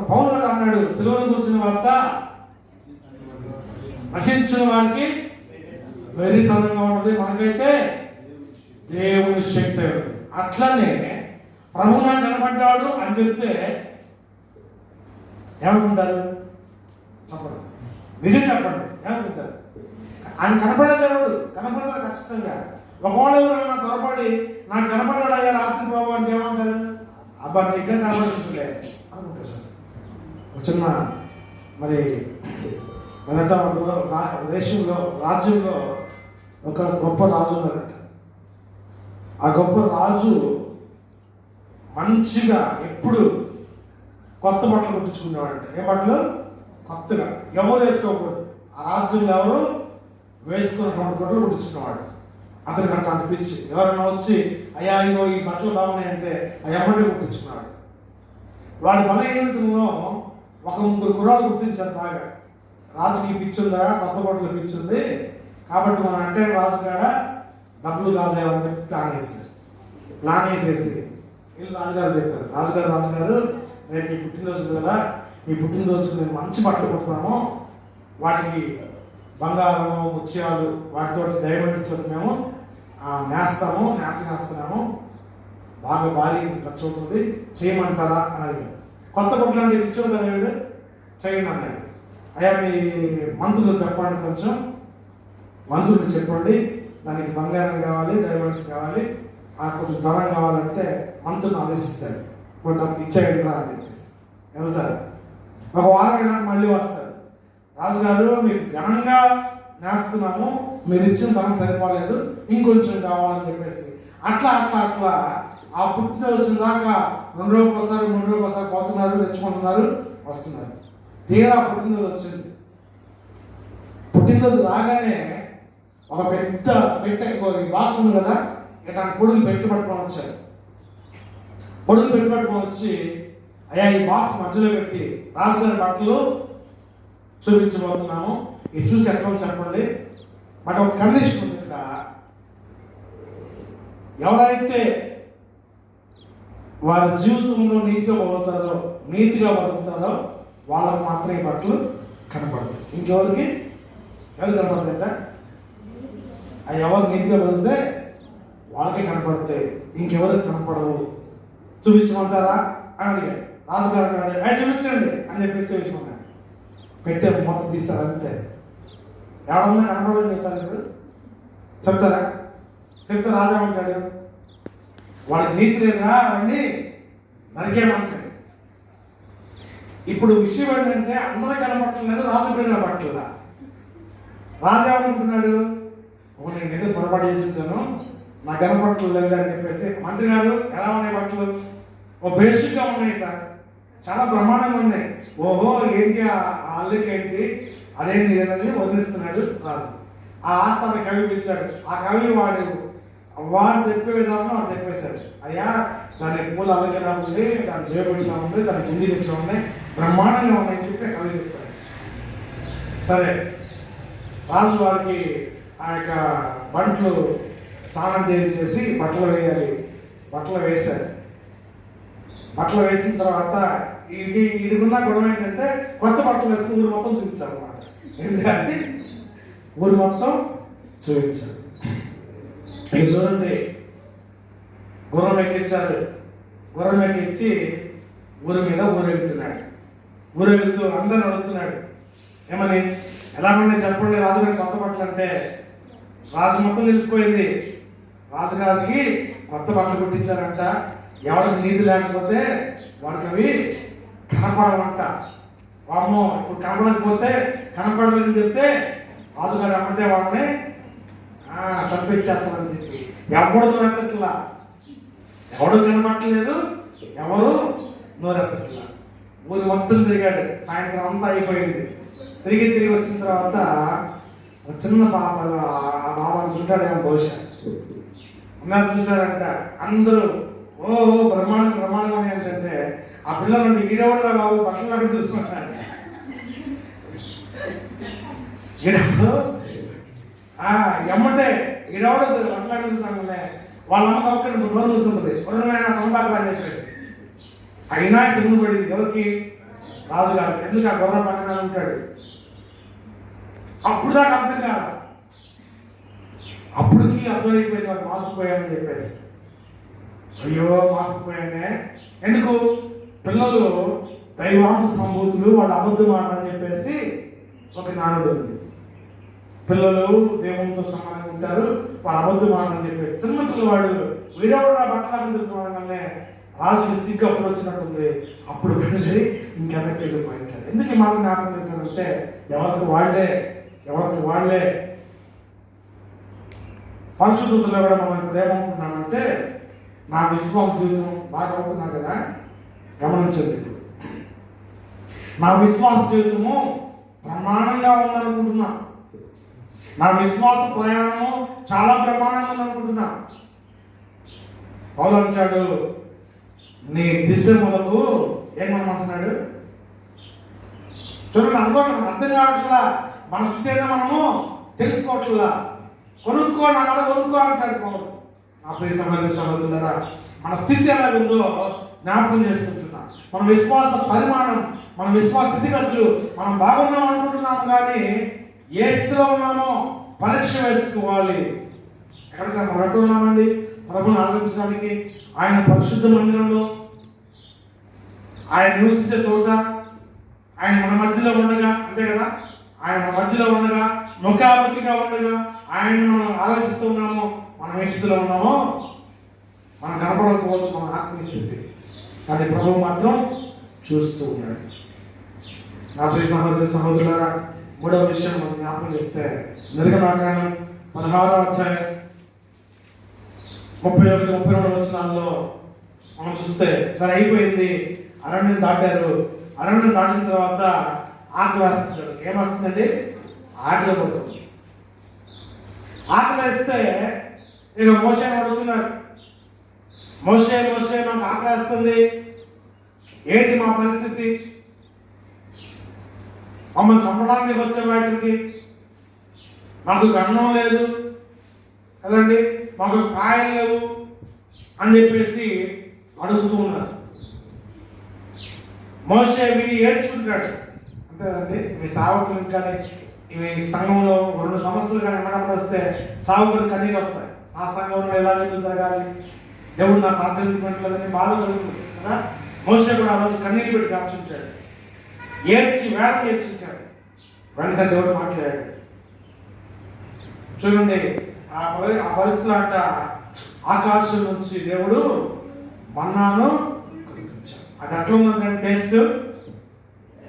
పౌలు గారు అన్నాడు, సిలువను కూర్చున్న వార్త నశించిన వారికి వెరితనంగా ఉన్నది, మనకైతే దేవుని శక్తి. అట్లనే ప్రభు నాకు కనపడ్డాడు అని చెప్తే ఏమనుకుంటారు? చెప్పండి, నిజం చెప్పండి, ఏమనుకుంటారు? ఆయన కనపడే దేవుడు, కనపడతారు ఖచ్చితంగా. ఒకవేళ ఎవరైనా త్వరపడి నాకు కనపడ్డాడు అయ్యా రాత్రి ప్రభు అంటే ఏమంటారు? అబ్బా నీకే కనపడుతుందిలే అనుకుంటారు. సార్ చిన్న మరి దేశంలో రాజ్యంలో ఒక గొప్ప రాజు ఉన్నారట. ఆ గొప్ప రాజు మంచిగా ఎప్పుడు కొత్త బట్టలు కుట్టించుకునేవాడంట. ఏ బట్టలు? కొత్తగా, ఎవరు వేసుకోకూడదు. ఆ రాజ్యంలో ఎవరు వేసుకున్నటువంటి బట్టలు కుట్టించుకునేవాడు. అతనికి అట్లా అనిపించి ఎవరైనా వచ్చి అయ్యా ఇగో ఈ బట్టలు బాగున్నాయంటే ఆ ఎమ్మటే కుట్టించుకున్నాడు. వాడి బలహీనతలో ఒక 3 కుర్రాలు గుర్తించారు బాగా. రాజుకి పిచ్చుందా, కొత్త బట్టలు పిచ్చుంది కాబట్టి మనం అంటే రాజుగాడ డబ్బులు కాదేమని చెప్పి ప్లాన్ వేసేసి వీళ్ళు రాజుగారు చెప్పారు, రాజుగారు రేపు మీ పుట్టినరోజు కదా, మీ పుట్టినరోజుకి మేము మంచి బట్టలు కుడతాము, వాటికి బంగారము ముత్యాలు వాటితోటి డైమండ్స్ తోటి మేము నేస్తున్నాము, బాగా భారీ ఖర్చు అవుతుంది, చేయమంటారా అని అడిగాడు. కొత్త బట్టలు అంటే పిచ్చోడు కదా వీడు, చేయండి అన్నాడు. అయ్యా మీ మంత్రులు చెప్పండి, కొంచెం మంత్రులు చెప్పండి, దానికి బంగారం కావాలి, డైమండ్స్ కావాలి, కొంచెం ధనం కావాలంటే మంత్రులను ఆదేశిస్తాడు. కొంచెం ఇచ్చేయండి రా అని చెప్పేసి వెళ్తారు. ఒక వారం అయినాక మళ్ళీ వస్తారు. రాజుగారు మీకు ఘనంగా నేస్తున్నాము, మీరు ఇచ్చిన ధనం సరిపోలేదు, ఇంకొంచెం కావాలని చెప్పేసి అట్లా ఆ పుట్టినరోజు దాకా 2 రోజులకు ఒకసారి 3 రోజులకు ఒకసారి పోతున్నారు, తెచ్చుకుంటున్నారు, వస్తున్నారు. తీరా పుట్టినరోజు వచ్చింది. పుట్టినరోజు రాగానే ఒక పెద్ద బాక్స్ ఉంది కదా, ఇట్లా పొడుగు పెట్టి పట్టుకొని వచ్చారు. పొడుగు పెట్టి పట్టుకొని వచ్చి అయ్యా ఈ బాక్స్ మధ్యలో పెట్టి రాజుగారి బట్టలు చూపించబోతున్నాము, ఇది చూసి ఎక్కడ చెప్పండి. బట్ ఒక కండిషన్ ఉంది ఇక్కడ, ఎవరైతే వారి జీవితంలో నీతిగా బతుకుతారో వాళ్ళకు మాత్రమే బట్టలు కనపడతాయి. ఇంకెవరికి ఎవరు కనపడతాయంట? అవి ఎవరు నీతిగా బతికితే వాళ్ళకే కనపడతాయి, ఇంకెవరికి కనపడవు. చూపించమంటారా అని అడిగాడు. రాజుగారు అన్నాడు, చూపించండి అని చెప్పి చూపించమన్నాడు. పెట్టే మొత్తం తీస్తారు అంతే. ఎవడన్నా కనపడదని చెప్తారు. ఇప్పుడు చెప్తారా? చెప్తే రాజా అంటాడు, వాడికి నీతి లేదురా, వాడిని నరికేమంటాడు. ఇప్పుడు విషయం ఏంటంటే అందరూ కనపడట్లేదు, రాజు కూడా కనపడట్లేదా? రాజు ఏమనుకుంటున్నాడు, నేను ఏదో పొరపాటు చేసి ఉంటాను, నాకు కనపడట్లేదు అని చెప్పేసి. మంత్రి గారు ఎలా ఉన్నాయి బట్టలు? బేసిక్గా ఉన్నాయి సార్, చాలా బ్రహ్మాండంగా ఉన్నాయి. ఓహో ఏంటి ఆ అల్లుకి ఏంటి, అదేంటి ఏదని వర్ణిస్తున్నాడు రాజు. ఆ ఆస్థాన కవి పిలిచాడు. ఆ కవి వాడు చెప్పే విధానం వాడు చెప్పేశాడు. అయ్యా దాని పూల అలకలా ఉంది, దాని జేబులు ఇట్లా ఉంది, దాని గుండీలు ఇట్లా ఉన్నాయి, బ్రహ్మాండంగా ఉన్నాయని చెప్పి కవి చెప్పాడు. సరే, రాజు వారికి ఆ యొక్క బంట్లు స్నానం చేసి బట్టలు వేయాలి. బట్టలు వేశారు. బట్టలు వేసిన తర్వాత ఇదిగున్న గొడవ ఏంటంటే కొత్త బట్టలు వేసుకుని ఊరు మొత్తం చూపించారు అన్నమాట. ఎందుకంటే ఊరు మొత్తం చూపించారు. ఇది చూడండి, గుర్రం ఎక్కించారు. గుర్రం ఎక్కించి ఊరి మీద ఊరెగుతున్నాడు. ఊరెగుతూ అందరూ అడుగుతున్నాడు, ఏమని, ఎలా ఉన్నాయి చెప్పండి రాజుగారి కొత్త బట్టలు అంటే. రాజు మొత్తం తెలిసిపోయింది. రాజుగారికి కొత్త బట్టలు కుట్టించారంట. ఎవరికి నీతి లేకపోతే వాడికి అవి కనపడవంట. వామ్మో, ఇప్పుడు కనపడకపోతే కనపడలేదని చెప్తే రాజుగారు అమ్మంటే వాడిని చంపించేస్తారని చెప్పి ఎవడు నోరెత్తట్లా. ఎవడు కనపడలేదు, ఎవరు నోరెత్తట్లా. ఊరి మొత్తం తిరిగాడు. సాయంత్రం అంతా అయిపోయింది. తిరిగి వచ్చిన తర్వాత ఒక చిన్న పాప, ఆ బాబాని చూంటాడేమో బహుశా ఉన్నారు. చూశారంట అందరూ, ఓ బ్రహ్మాండం అని ఏంటంటే ఆ పిల్లలు ఈడెవడురా బాబు బట్టలు అక్కడ చూసుకున్నాడు. ఈడెవడు ఎమ్మటే ఈడెవడు బట్టలు అక్కడ చూసుకున్నాడులే. వాళ్ళ అమ్మకి ఒక్కరి నోరు చూసుకుంటుంది. తొందాకలా చెప్పేసి అయినా సిగ్గు పడింది. ఎవరికి? రాజుగారికి. ఎందుకు ఆ గొర్రె పక్కన ఉంటాడు. అప్పుడు దాకా అర్థం కాదు. అప్పటికి అర్థమైపోయింది వాడు మోసపోయానని చెప్పేసి. అయ్యో మోసపోయానే. ఎందుకు? పిల్లలు దైవాంశ సంభూతులు, వాళ్ళు అబద్ధం ఆడని చెప్పేసి ఒక నానుడు ఉంది. పిల్లలు దేవునితో సమానంగా ఉంటారు, వాళ్ళు అబద్ధం ఆడని చెప్పేసి. చిన్న పిల్లవాడు వీడెవడా బట్టలు తిరుగుతున్నాడనే రాజుకి సిగ్గు అప్పుడు వచ్చినట్టుంది. అప్పుడు వెళ్ళి ఇంకెందుకు వెళ్ళిపోయింటారు. ఎందుకు ఈ మాట జ్ఞాపకం చేశానంటే ఎవరికి వాళ్ళే పరిశుద్ధతలో కూడా మనం ఇప్పుడు ఏమనుకుంటున్నామంటే నా విశ్వాస జీవితం బాగా ఉంటున్నా కదా, గమనించండి. నా విశ్వాస జీవితము ప్రమాణంగా ఉందనుకుంటున్నా. నా విశ్వాస ప్రయాణము చాలా ప్రమాణంగా ఉందనుకుంటున్నా. పౌలు అంటాడు, నీ దిశములకు ఏమనుకుంటున్నాడు చూడండి. అనుకోవడం అర్థం కావట్లా. మన స్థితి మనము తెలుసుకోవట్లా. కొనుక్కో అంటాడు పౌలు. నా ప్రియ సహోదరులారా, మన స్థితి ఎలా ఉందో జ్ఞాపకం చేసుకుంటున్నా. మన విశ్వాస పరిమాణం, మన విశ్వాస స్థితిగతులు, మనం బాగున్నాం అనుకుంటున్నాము, కానీ ఏ స్థితిలో ఉన్నామో పరీక్ష వేసుకోవాలి. ఎక్కడికి మనం ఎక్కడ ఉన్నామండి? ప్రభుని ఆరాధించడానికి ఆయన పరిశుద్ధ మందిరంలో, ఆయన నివసించే చోట, ఆయన మన మధ్యలో ఉండగా, అంతే కదా, ఆయన మన మధ్యలో ఉండగా, ముఖాముఖిగా ఉండగా ఆయన మనం ఆలోచిస్తూ ఉన్నాము. మనం ఏ స్థితిలో ఉన్నామో మనం కనపడకపోవచ్చు, మన ఆత్మీయ స్థితి, కానీ ప్రభువు మాత్రం చూస్తూ ఉన్నాడు. నా ప్రియ సహోదరులారా, మూడవ విషయం మనం జ్ఞాపకం చేస్తే నిర్గమాకాండం 16వ అధ్యాయం 31-32 వచనాల్లో మనం చూస్తే, సరే అయిపోయింది, అరణ్యం దాటారు. అరణ్యం దాటిన తర్వాత ఆకలి వేస్తున్నాడు. ఏమొస్తుందండి? ఆకలి పడుతుంది. ఆకలి వేస్తే ఇక మోషేని అడుగుతున్నారు, మోషే మాకు ఆకలి వేస్తుంది, ఏంటి మా పరిస్థితి? మమ్మల్ని చంపడానికి వచ్చే వాటికి మాకు అన్నం లేదు కదండి, మాకు కాయలు లేవు అని చెప్పేసి అడుగుతూ ఉన్నారు. మోషే విని ఏడ్చుకుంటాడు. అంతే కదండి. మీ సావకులకు కానీ ఇవి సంఘంలో 2 సమస్యలు కానీ ఎమ్మడమ్మడ వస్తే సావుకులు కన్నీళ్ళు వస్తాయి. నా సంఘంలో ఎలా జరగాలి, దేవుడు నాకు ఆదరించట్లేదని బాధ కలుగుతుంది కదా. మోషే కూడా ఆ రోజు కన్నీళ్ళు పెట్టి కాచుంటాడు, ఏడ్చి వేదన చేసుకుంటాడు. వెంటనే దేవుడు మాట్లాడాడు. చూడండి, ఆ పరిస్థితులు అంట, ఆకాశం నుంచి దేవుడు మన్నాను కురిపించాడు. అది ఎట్లా ఉందంటే టేస్ట్,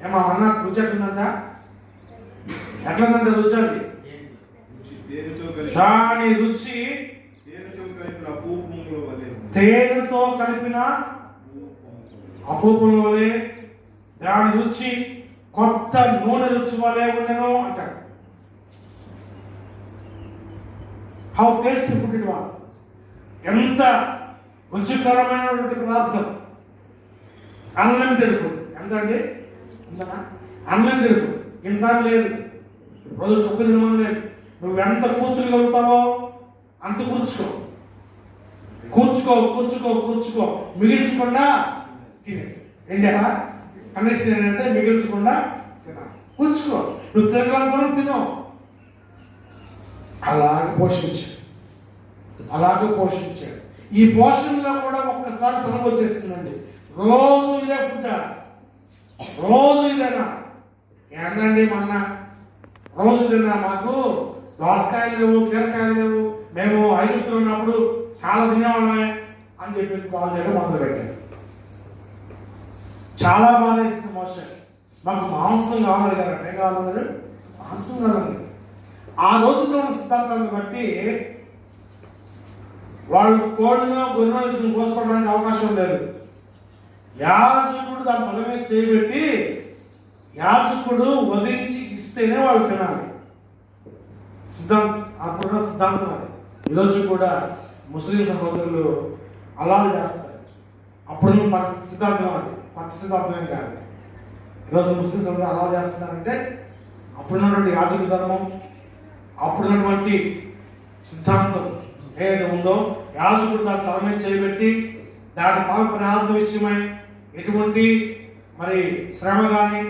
ఏమా మన్నా రుచి ఎట్లుందంట? ఎట్లుందంటే రుచి, అది దాని రుచి తేనెతో కలిపిన అపూపుల వలె, దాని రుచి కొత్త నూనె రుచి వలె ఉండెను అంటాడు. How tasty food it was. ఎంత రుచికరమైనటువంటి పదార్థం. Unlimited food. ఎంత అండి? ఎంతనా? Unlimited food. ఇంత లేదు, రోజు తొక్క తినమని లేదు. నువ్వు ఎంత కూర్చుకోగలుగుతావో అంత కూర్చుకో, కూర్చుకో కూర్చుకో కూర్చుకో, మిగిల్చకుండా తినేసి. ఏం చేయాలా? కండిషన్ ఏంటంటే మిగిల్చకుండా తినాలి. కూర్చుకో, నువ్వు తినగలంతా తిను. అలాగే పోషించాడు. ఈ పోషణలో కూడా ఒక్కసారి తలకు వచ్చేస్తుందండి. రోజు ఇదే ఫుడ్, రోజు ఇదేనా? ఏంటండి మొన్న రోజు తిన్నా, మాకు దోసకాయలు లేవు, కీరకాయలు లేవు, మేము ఐదుగురు ఉన్నప్పుడు చాలా తినేవాళ్ళమే అని చెప్పేసి కాల్ చేయడం మొదలు పెట్టారు. చాలా బాధ వేసింది మోషన్. మాకు మాంసం కావాలి కదా. ఏం కావాలన్నారు? మాంసం కావాలి. ఆ రోజుల్లో ఉన్న సిద్ధాంతాన్ని బట్టి వాళ్ళు కోడినో గొర్రెను కోసుకోవడానికి అవకాశం లేదు. యాజకుడు దాని తల మీద చేయబెట్టి యాజకుడు వధించి ఇస్తేనే వాళ్ళు తినాలి. సిద్ధాంతం, అప్పుడున్న సిద్ధాంతం అది. ఈరోజు కూడా ముస్లిం సహోదరులు అలా చేస్తారు. అప్పుడున్న పరిస్థితి సిద్ధాంతం అది, కొత్త సిద్ధాంతం ఏం కాదు. ఈరోజు ముస్లిం సహోదరులు అలా చేస్తున్నారంటే అప్పుడున్నటువంటి యాజక ధర్మం, అప్పుడున్నటువంటి సిద్ధాంతం ఏదైతే ఉందో, యాజకుడు దాని తల మీద చేయబెట్టి దాని పాప పరిహార విషయమై ఎటువంటి మరి శ్రమ కానీ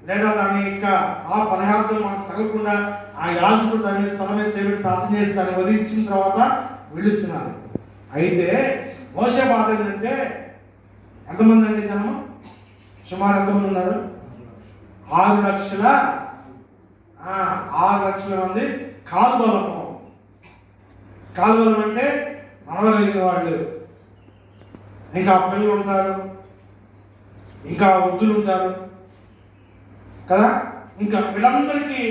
లేదా దాని యొక్క ఆ పరిహార్థం మనకు తగలకుండా ఆ యాజకుడు దాన్ని తల మీద చేయబెట్టి ప్రార్థన చేసి దాన్ని వదిలించిన తర్వాత వీళ్ళు తినాలి. అయితే మోషే బాధ ఏంటంటే, ఎంతమంది అండి జనము? సుమారు ఎంతమంది ఉన్నారు? 6 లక్షల మంది కాలుబలము. కాలుబలం అంటే నడవగలిగిన వాళ్ళు, ఇంకా పిల్లలు ఉంటారు, ఇంకా వృద్ధులు ఉంటారు కదా. ఇంకా వీళ్ళందరికీ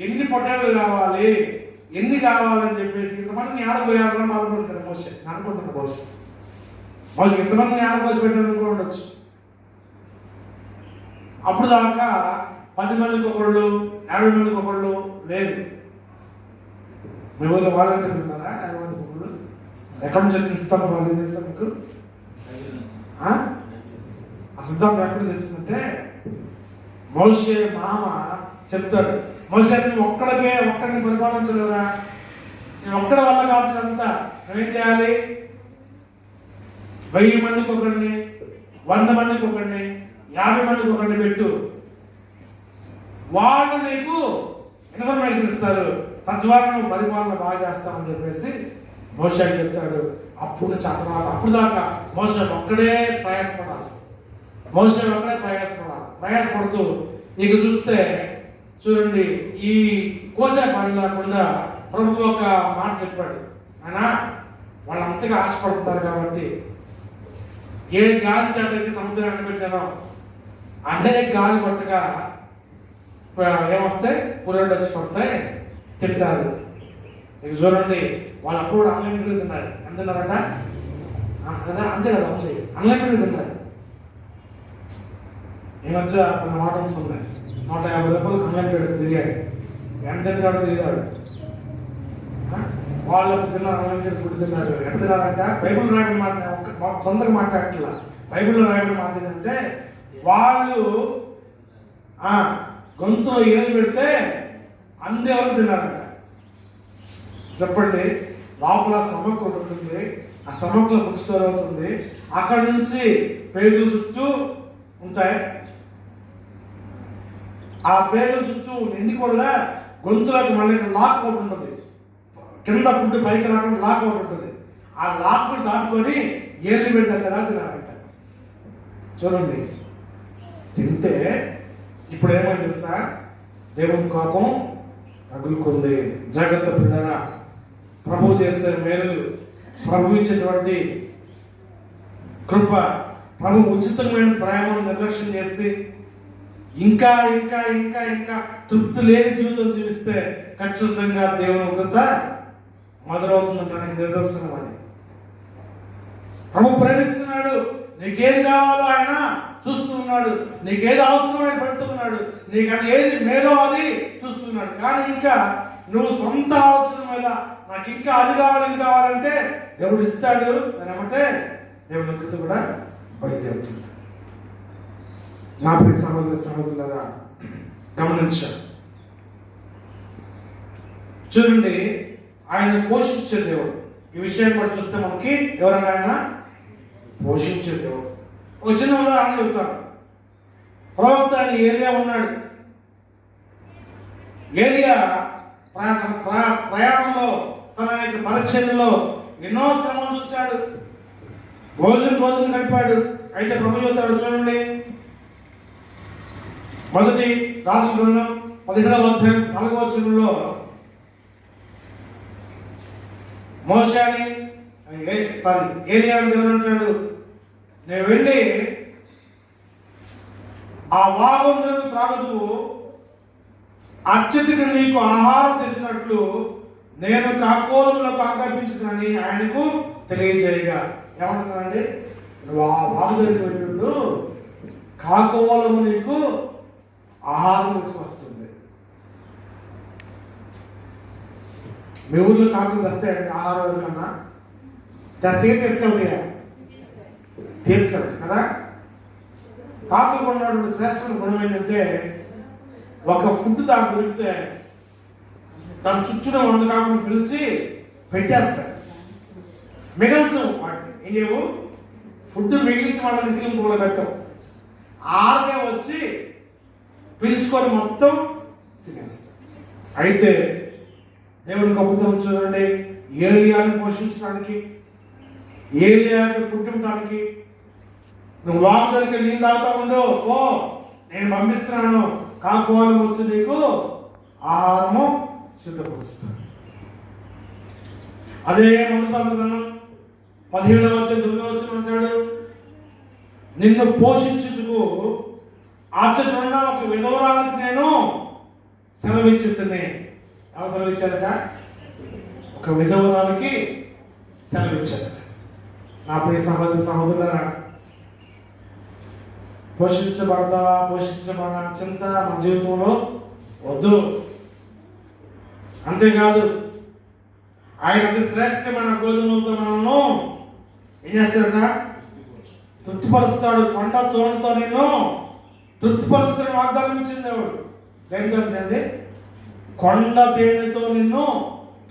ఎన్ని పొట్టేళ్ళు కావాలి, ఎన్ని కావాలని చెప్పేసి ఇంతమందిని ఆడపోయాలని బాధపడుతారు మోషే. అనుకుంటున్నా మోషే ఇంతమందిని ఆడపోసి పెట్టాలని ఉండొచ్చు. అప్పుడు దాకా 10 మందికి ఒకళ్ళు, 50 మందికి ఒకళ్ళు లేదు. మీ ఊళ్ళో వాలంటీర్లు ఉన్నారా? 50 మందికి ఒకళ్ళు. ఎక్కడి నుంచి వచ్చిన సిద్ధాంతం వాళ్ళు తెలుసా మీకు? ఆ సిద్ధాంతం ఎక్కడి నుంచి వచ్చిందంటే, మోషే మామ చెప్తాడు, మోషే నువ్వు ఒక్కడిని పరిపాలించలేదా, నేను ఒక్కడి వల్ల కాదు అంతా, నువ్వేం చేయాలి? 1000 మందికి ఒకరిని, 100 మందికి ఒకరిని, 50 మందికి ఒకరిని పెట్టు. వాళ్ళు నీకు ఇన్ఫర్మేషన్ ఇస్తారు, తద్వారా నువ్వు పరిపాలన బాగా చేస్తామని చెప్పేసి మోషే చెప్తాడు. అప్పుడు చెప్పాలి. అప్పుడు దాకా మోషే ఒక్కడే ప్రయాసపడాలి. ప్రయాసపడుతూ ఇక చూస్తే చూడండి, ఈ కోసే పని లేకుండా ప్రభు ఒక మాట చెప్పాడు. ఆయన వాళ్ళు అంతగా ఆశపడుతున్నారు కాబట్టి, ఏ గాలి చేత అయితే సముద్రాన్ని పెట్టానో అదే గాలి పట్టగా ఏమొస్తాయి? పుల్లలు వచ్చి పడతాయి, తింటారు. ఇక చూడండి, వాళ్ళు అప్పుడు అన్లిమిటెడ్ తిన్నారు. ఎంత తిన్నారట? కదా, అంతే కదా ఉంది, అన్లిమిటెడ్ తిన్నారు. ఈ మధ్య కొన్ని హోటల్స్ ఉన్నాయి, 150 రూపాయలు అన్లిమిటెడ్ బిర్యానీ. ఎంత తింటాడో తెలియదు. వాళ్ళు తిన్నారు, అన్లిమిటెడ్ ఫుడ్ తిన్నారు. ఎంత తిన్నారంట? బైబిల్ రాయబడిన మాట, సొంతంగా మాట్లాడట్లా. బైబిల్లో రాయబడిన మాట ఏంటంటే, వాళ్ళు గొంతులో ఏది పెడితే అందెవరు తిన్నారంట. చెప్పండి, లోపల స్టమక్ ఒకటి ఉంటుంది, ఆ స్టమక్లో ఫుడ్ స్టోర్ అవుతుంది, అక్కడ నుంచి పేగుల చుట్టూ ఉంటాయి. ఆ పేగుల చుట్టూ నిండి కూడా గొంతులకు మళ్ళీ లాక్ ఒకటి ఉంటుంది, కింద ఫుడ్ పైకి రాకుండా లాక్ ఒకటి ఉంటుంది. ఆ లాక్ దాటుకొని ఏళ్ళు పెడతారు కదా తినాలంట. చూడండి, తింటే ఇప్పుడు ఏమైంది తెలుసా? దేవుని కోపం తగులుకుంది. జాగ్రత్త పిల్లరా, ప్రభు చేసే మేలు, ప్రభు ఇచ్చేటువంటి కృప, ప్రభు ఉచితమైన ప్రేమను నిర్లక్ష్యం చేసి ఇంకా ఇంకా ఇంకా ఇంకా తృప్తి లేని జీవితం జీవిస్తే ఖచ్చితంగా దేవుని ఉగ్రత మొదలవుతుందంటానికి నిదర్శనం అది. ప్రభు ప్రేమిస్తున్నాడు, నీకేం కావాలో ఆయన చూస్తున్నాడు, నీకేది అవసరమో ఆయన పెడుతున్నాడు, నీకు అది ఏది మేలో అది చూస్తున్నాడు. కానీ ఇంకా నువ్వు సొంత ఆలోచన మీద నాకు ఇంకా అది కావాలి ఇది కావాలంటే దేవుడు ఇస్తాడు. దాని ఏమంటే దేవుని కృత కూడా బయలుదేరుతుంది. నా ప్రియ సహోదరి సహోదరులారా గమనించారు. చూడండి, ఆయన పోషించే దేవుడు. ఈ విషయం కూడా చూస్తే మనకి ఎవరైనా ఆయన పోషించే దేవుడు. ఒక చిన్న ఉదాహరణ చెప్తాను. ప్రవక్త అని ఏలియా ఉన్నాడు. ఏలియా ప్రయాణంలో తన యొక్క పరిచర్యలో ఎన్నో శ్రమలు చూశాడు, రోజులు గడిపాడు. అయితే ప్రభు చెప్తాడు, చూడండి, మొదటి రాజుల గ్రంథం 17వ అధ్యాయం 4వ వచనంలో ఏలియాని దేవుడు అంటాడు, నేను వెళ్ళి ఆ వాగు నీరు త్రాగదు, అత్యధిక నీకు ఆహారం తెచ్చినట్లు నేను కాకోలములకు ఆజ్ఞాపించుదని ఆయనకు తెలియజేయగా. ఏమంటున్నానండి, నువ్వు ఆ వాగు దగ్గరికి వెళ్ళినప్పుడు కాకోలము నీకు ఆహారం తీసుకొస్తుంది. మీ ఊళ్ళో కాకులు తెస్తాయండి ఆహారం కన్నా? తీసుకెళ్తాయా? తీసుకెళ్తాయి కదా. కాకులు ఉన్నటువంటి శ్రేష్టమైన గుణం ఏంటంటే, ఒక ఫుడ్ దాకా దొరికితే తన చుట్టూ 100 కాకులు పిలిచి పెట్టేస్తాయి. మిగల్చవు వాటిని. ఏం చేయవు? ఫుడ్ మిగిలించి వాళ్ళని తీసుకెళ్ళి కూడా పెట్టవు. ఆగే వచ్చి పిలుచుకొని మొత్తం తినేస్తాయి. అయితే దేవుని గొప్పతనం చూడండి, ఏలియాని పోషించడానికి, ఏలియాకి ఫుడ్ ఇవ్వడానికి, నువ్వు వాగు దగ్గరికి నీళ్ళు తాగుతా ఉండు, ఓ నేను పంపిస్తున్నాను, కాకోలం వచ్చి నీకు ఆహారము సిద్ధపరుస్తాను. అదే మొదటి 17వ అధ్యాయం 9వ వచనం అంటాడు, నిన్ను పోషించుటకు ఆచరణ ఒక విధవరాలకు నేను సెలవిచ్చుతుంది. ఎవరు సెలవిచ్చారట? ఒక విధవరాలకి సెలవిచ్చారట. నా ప్రియ సహోదరి సహోదరులారా, పోషించబడతావా పోషించబడ చింత మన జీవితంలో వద్దు. అంతేకాదు, ఆయన అతి శ్రేష్టమైన గోధుమలతో మనను ఏం చేస్తారట? తృప్తిపరుస్తాడు. కొండ తోడుతో నిన్ను తృప్తిపరుస్తాడని వాగ్దానం ఇచ్చింది దేవుడు. ఏంటంటే కొండ తేనెతో నిన్ను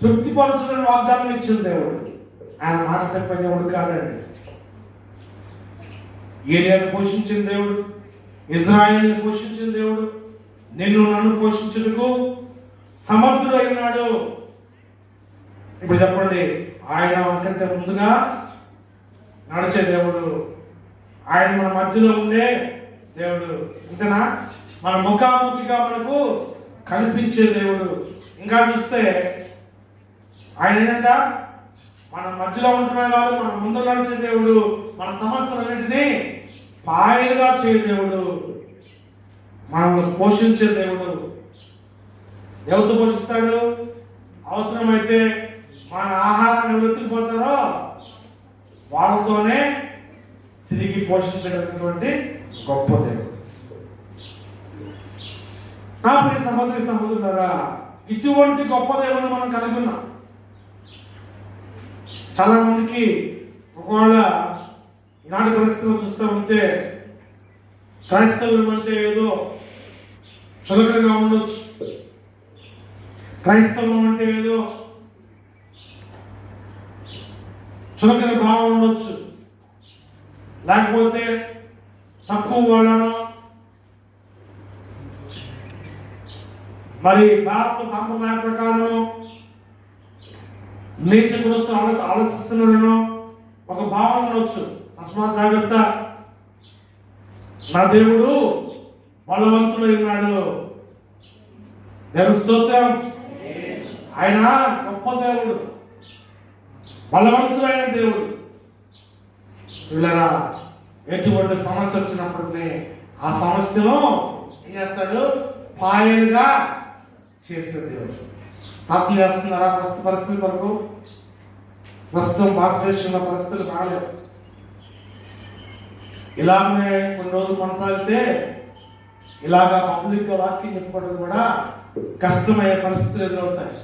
తృప్తిపరచుదని వాగ్దానం ఇచ్చింది దేవుడు. ఆయన మాట తప్పే దేవుడు కాదండి. ఏలియాను పోషించిన దేవుడు, ఇజ్రాయేల్ని పోషించిన దేవుడు, నిన్ను నన్ను పోషించుటకు సమర్థుడై ఉన్నాడు. ఇప్పుడు చెప్పండి, ఆయన మనకంటే ముందుగా నడిచే దేవుడు, ఆయన మన మధ్యలో ఉండే దేవుడు, ఇంకనా మన ముఖాముఖిగా మనకు కనిపించే దేవుడు. ఇంకా చూస్తే ఆయన ఏంటంట, మన మధ్యలో ఉంటున్నా కాదు, మన ముందు నడిచే దేవుడు, మన సమస్యలన్నింటినీ పాయలుగా చేయ దేవుడు, మనల్ని పోషించే దేవుడు. ఎవరితో పోషిస్తాడు? అవసరమైతే మన ఆహారాన్ని వెతుకుపోతారో వాళ్ళతోనే తిరిగి పోషించగలిగినటువంటి గొప్ప దేవుడు. నా ప్రియ సహోదరి సహోదరులారా, ఇటువంటి గొప్ప దేవుడు మనం కలిగి ఉన్నాం. చాలా మందికి ఒకవేళ ఈనాటి పరిస్థితులు చూస్తూ ఉంటే క్రైస్తవం అంటే ఏదో చులకనగా ఉండొచ్చు, క్రైస్తవం అంటే ఏదో చులకన భావం ఉండొచ్చు, లేకపోతే తక్కువ వాళ్ళను, మరి భారత సాంప్రదాయ ప్రకారం నీచ గుణస్తులు ఆలోచిస్తున్నారనో ఒక భావన ఉండొచ్చు. తస్మాత్ జాగ్రత్త, నా దేవుడు బలవంతుడై ఉన్నాడు. దేవుని స్తోత్రం. ఆయన గొప్ప దేవుడు, బలవంతుడైన దేవుడు. వీళ్ళరా, ఎటువంటి సమస్య వచ్చినప్పటికీ ఆ సమస్యను ఏం చేస్తాడు? పాయలుగా చేసే దేవుడు. ప్రార్థన చేస్తున్నారా ప్రస్తుత పరిస్థితుల వరకు? ప్రస్తుతం భారతదేశంలో పరిస్థితులు కాలేవు. ఇలాగనే కొన్ని రోజులు కొనసాగితే ఇలాగా పబ్లిక్ వాక్యం చెప్పుకోవడం కూడా కష్టమయ్యే పరిస్థితులు ఎదురవుతాయి.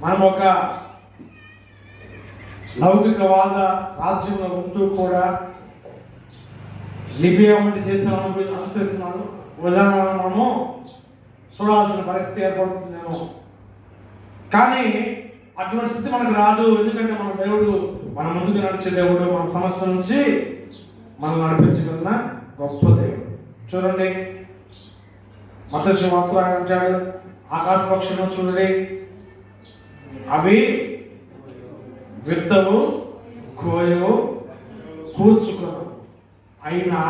మనం ఒక లౌకికవాద రాజ్యంలో ఉంటూ కూడా లిబియా వంటి దేశాలను అనుసరిస్తున్నాను విధానాలను మనము చూడాల్సిన పరిస్థితి ఏర్పడుతుందేమో. కానీ అటువంటి స్థితి మనకు రాదు. ఎందుకంటే మన దేవుడు మన ముందుకు నడిచే దేవుడు, మన సమస్య నుంచి మనం నడిపించగలిగిన గొప్ప దేవుడు. చూడండి, మత్తయి మాత్రం ఆయన అంటాడు, ఆకాశ పక్షులను చూడండి, అవి విత్తవు, కోయవు, కూర్చుకోవు, అయినా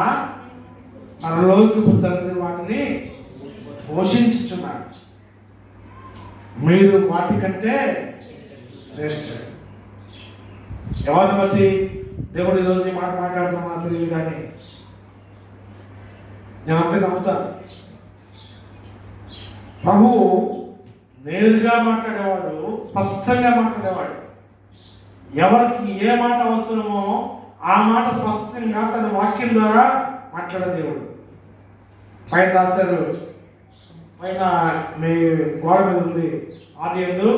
పరలోకపు తండ్రి వాటిని పోషించుచున్నాడు. మీరు వాటికంటే శ్రేష్ఠుడు. ఎవరిని బట్టి దేవుడు ఈరోజు ఈ మాట మాట్లాడుతున్నా తెలియదు, కానీ నేను అప్పుడే నమ్ముతాను. ప్రభువు నేరుగా మాట్లాడేవాడు, స్పష్టంగా మాట్లాడేవాడు. ఎవరికి ఏ మాట అవసరమో ఆ మాట స్పష్టంగా తన వాక్యం ద్వారా మాట్లాడే దేవుడు. పైన రాశారు, పైన మీ గోడ మీద ఉంది, ఆదియందు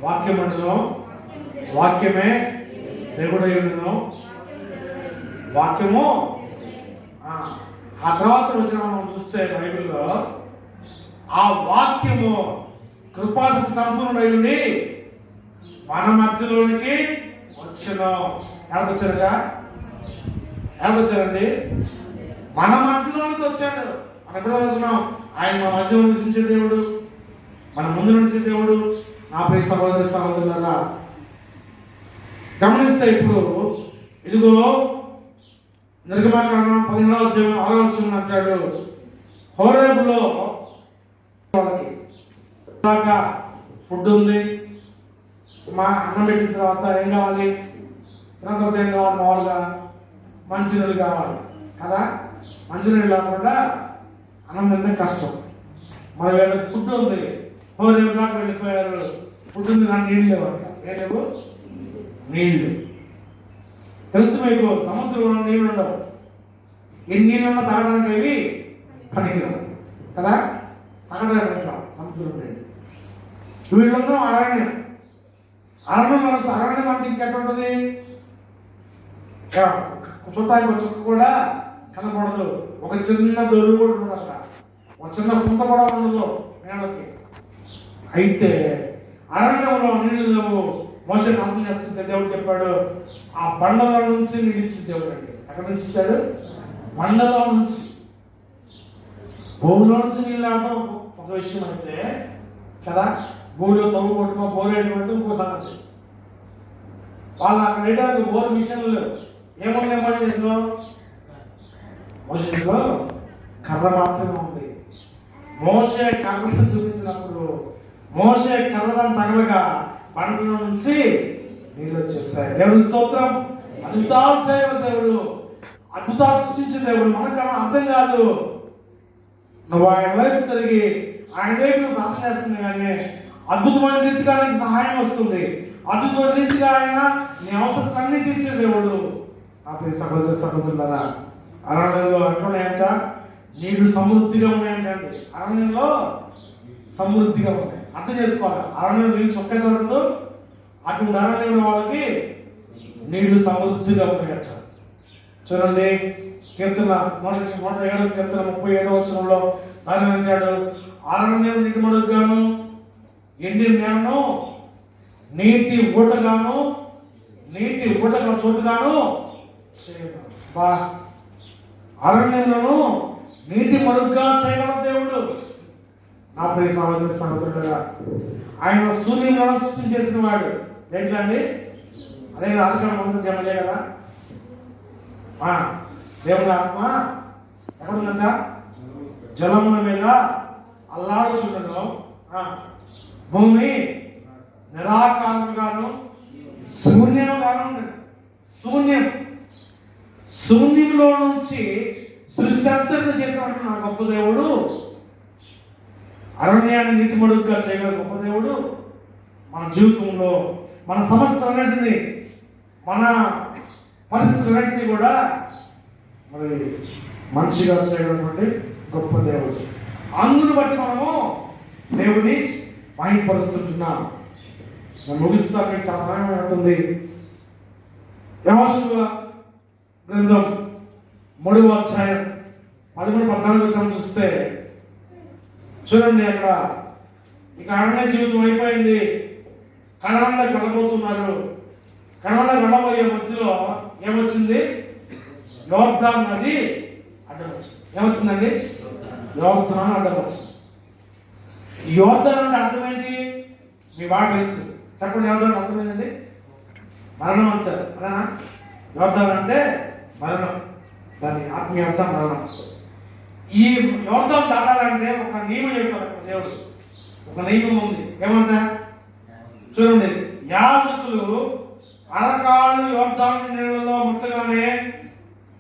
వాక్యం ఉండదు, వాక్యమే దేవుడై ఉండదు, వాక్యము. ఆ తర్వాత వచ్చిన మనం చూస్తే బైబిల్లో ఆ వాక్యము కృపాసక్తి సంపూర్ణుడై ఉండి మన మధ్యలోనికి వచ్చాను. ఎక్కడికొచ్చారట? ఎక్కడికొచ్చారండి? మన మధ్యలోనికి వచ్చాడు. మనం ఎప్పుడో అనుకున్నాం ఆయన మా మధ్యలో నివసించే దేవుడు, మన ముందు నడిచే దేవుడు. నా ప్రియ సహోదరి సహోదరులారా, గమనిస్తే ఇప్పుడు ఇదిగో నిర్గమాకాండం 15వ అంటాడు, హోరేబులో వాళ్ళకి దాకా ఫుడ్ ఉంది, మా అన్నం పెట్టిన తర్వాత ఏం కావాలి, తర్వాత ఏం కావాలి, మామూలుగా మంచినీళ్ళు కావాలి కదా. మంచినీళ్ళు లేకుండా అన్నం తింటే కష్టం. మరి వీళ్ళకి ఫుడ్ ఉంది, హోరేబు దాకా వెళ్ళిపోయారు, ఫుడ్ ఉంది కానీ నీళ్ళు లేవంట. ఏం లేవు? నీళ్లు. తెలుసు మీకు, సముద్రంలో నీళ్ళు ఉండవు. ఎన్ని నీళ్ళున్నా తాగడానికి అవి పనికిరావు కదా, తాగడానికి పనికిరావు సముద్రం నీళ్ళు. వీళ్ళలో అరణ్యం, అరణ్యం అంటే ఇంకెక్కడ ఉంటుంది? చుట్టానికి ఒక చుక్క కూడా కనపడదు, ఒక చిన్న దొరుకు కూడా ఉండదు అక్కడ, ఒక చిన్న కుంట కూడా ఉండదు నీళ్ళకి. అయితే అరణ్యంలో నీళ్ళు లేవు. మోషే ప్రార్థన చేస్తుంటే దేవుడు చెప్పాడు, ఆ బండలో నుంచి నీళ్ళు ఇచ్చి దేవుడు అండి. ఎక్కడి నుంచి ఇచ్చాడు? బండలో నుంచి. భూమిలో నుంచి నీళ్ళు ఆడటం ఒక విషయం అయితే కదా, భూమిలో తవ్వు కొట్టుకో బోర్ వేయడం అంటే ఇంకో సంగతి. వాళ్ళు అక్కడ వేయడానికి బోర్ మిషన్లు లేవు. ఏముంది మోషేలో? మోషేలో కర్ర మాత్రమే ఉంది. మోషే కర్రను చూపించినప్పుడు మోషే కర్రదాన్ని తగలగా బండలో నుంచి నీళ్ళు వచ్చేస్తాయి. దేవుడి స్తోత్రం. అద్భుతాలు చేయగల దేవుడు, అద్భుతాలు సృష్టించే దేవుడు. మనకన్నా అర్థం కాదు. నువ్వు ఆయన వైపు తిరిగి ఆయన వైపు నువ్వు ప్రార్థన చేస్తుంది, కానీ అద్భుతమైన రీతిగా నీకు సహాయం వస్తుంది. అద్భుతమైన రీతిగా ఆయన నీ అవసరాలన్నీ తీర్చే దేవుడు. నా ప్రియ సహోదర సహోదరులారా, అరణ్యంలో ఎట్లున్నాయంట? నీళ్లు సమృద్ధిగా ఉన్నాయంటండి. అరణ్యంలో సమృద్ధిగా ఉన్నాయి. అర్థం చేసుకోవాలి, అరణ్యంలో నీళ్ళు చొక్కే దొరకదు, అటువంటి అరణ్యంలో వాళ్ళకి నీళ్లు సమృద్ధిగా ఉన్నాయట. చూడండి, కీర్తన 107 కీర్తన 35వ వచనంలో దాని అంటాడు, అరణ్యం నీటి మడుగుగాను, ఎండి నేలను నీటి ఊటగాను, నీటి ఊటగల చోటుగాను చేయను. బా, అరణ్యంలో నీటి మడుగుగా చేయగల దేవుడు. నా ప్రియ సహోదరి సహోదరుడుగా, ఆయన సూర్యులను సృష్టించేసిన వాడు. ఏంటండి? అదే కదా, ఆదికాండం 1 దేవుడే కదా. దేవుని ఆత్మ ఎక్కడుందంట? జలముల మీద అల్లాడుచుండను, భూమి నిరాకారముగాను శూన్యముగాను ఉండదు. శూన్యంలో నుంచి సృష్టి అంతటిని చేసినట్టు నా గొప్ప దేవుడు, అరణ్యాన్ని నీటి మడుగుగా చేయగల గొప్ప దేవుడు మన జీవితంలో మన సమస్యలన్నింటినీ, మన పరిస్థితులన్నింటినీ కూడా మరి మంచిగా చేయగలిగినటువంటి గొప్ప దేవుడు. అందును బట్టి మనము దేవుని మహిమపరుస్తుంటున్నాం. నేను ముగిస్తాను, మీకు చాలా సమయం ఉంటుంది. యెహోషువ గ్రంథం 3వ అధ్యాయం 13-14 వచనం చూస్తే చూడండి, అక్కడ ఇక అరణ్య జీవితం అయిపోయింది, కనాన్లోకి వెళ్ళబోతున్నారు. కనాన్లోకి వెళ్ళబోయే మధ్యలో ఏమొచ్చింది? యోర్దాను నది అడ్డం వచ్చింది. ఏమొచ్చిందండి? యోర్దాను అడ్డం వచ్చింది. యోర్దాను అంటే అర్థం ఏంటి? మీ బాగా తెలుసు, చెప్పండి. యోర్దాను అర్థం ఏంటండి? మరణం అంటారు, అదేనా? యోర్దాను అంటే మరణం, దాని ఆత్మీయ అర్థం మరణం. ఈ యోర్దాను దాటాలంటే ఒక నియమం చెప్పారు దేవుడు. ఒక నియమం ఉంది. ఏమంటా చూడండి, యాజకులు అరకాలు యోర్దాను నీళ్ళలో ముట్టగానే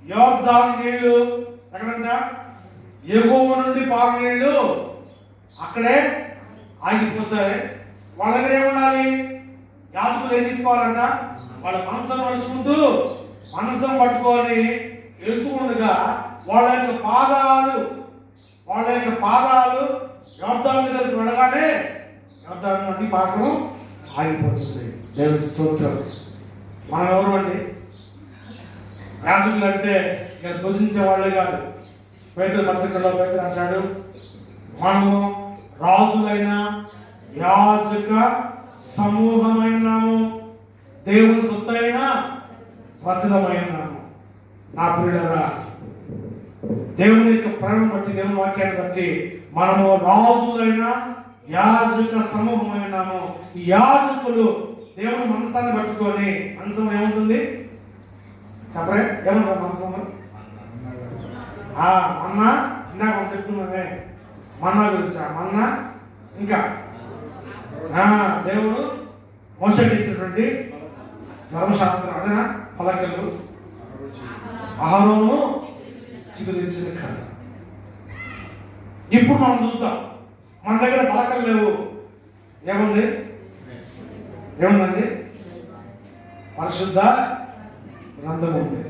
యోర్దాను నీళ్లు ఎక్కడంట? ఎగువ నుండి పాలు నీళ్లు అక్కడే ఆగిపోతాయి. వాళ్ళ దగ్గర ఏముండాలి? యాజకులు ఏం తీసుకోవాలంట? వాళ్ళ మనసం నడుచుకుంటూ మనసం పట్టుకొని వెళ్తూ ఉండగా వాళ్ళ యొక్క పాదాలు యోర్దాను దగ్గరికి వెళ్ళగానే యోర్దాను నది పాకం ఆగిపోతుంది. దేవుని స్తోత్రం. మనం ఎవరు అండి? యాజకులు అంటే ఇక్కడ భుజించే వాళ్ళే కాదు. పేతురు పత్రికలో పేతురు అంటాడు, మనము రాజులైన యాజక సమూహమైనాము, దేవుని సొత్తైన ప్రజలమైనాము. నా ప్రియులారా, దేవుని యొక్క ప్రేమ బట్టి, దేవుని వాక్యాన్ని బట్టి మనము రాజులైన యాజక సమూహమైనాము. ఈ యాజకులు దేవుని మనసాన్ని పట్టుకొని, మనసం ఏముంటుంది చెప్పరే? ఏమంటారు మనసం? మన్నా, ఇందాక మనం చెప్పుకున్నామే మన్నా గురించి. మన్నా ఇంకా దేవుడు మోషేకి ఇచ్చినటువంటి ధర్మశాస్త్రం, అదేనా? పలకలు, అహరోను చిగురించిన కళ. ఇప్పుడు మనం చూద్దాం, మన దగ్గర పలకలు లేవు. ఏముంది? ఏముందండి? పరిశుద్ధ గ్రంథం ఉంది.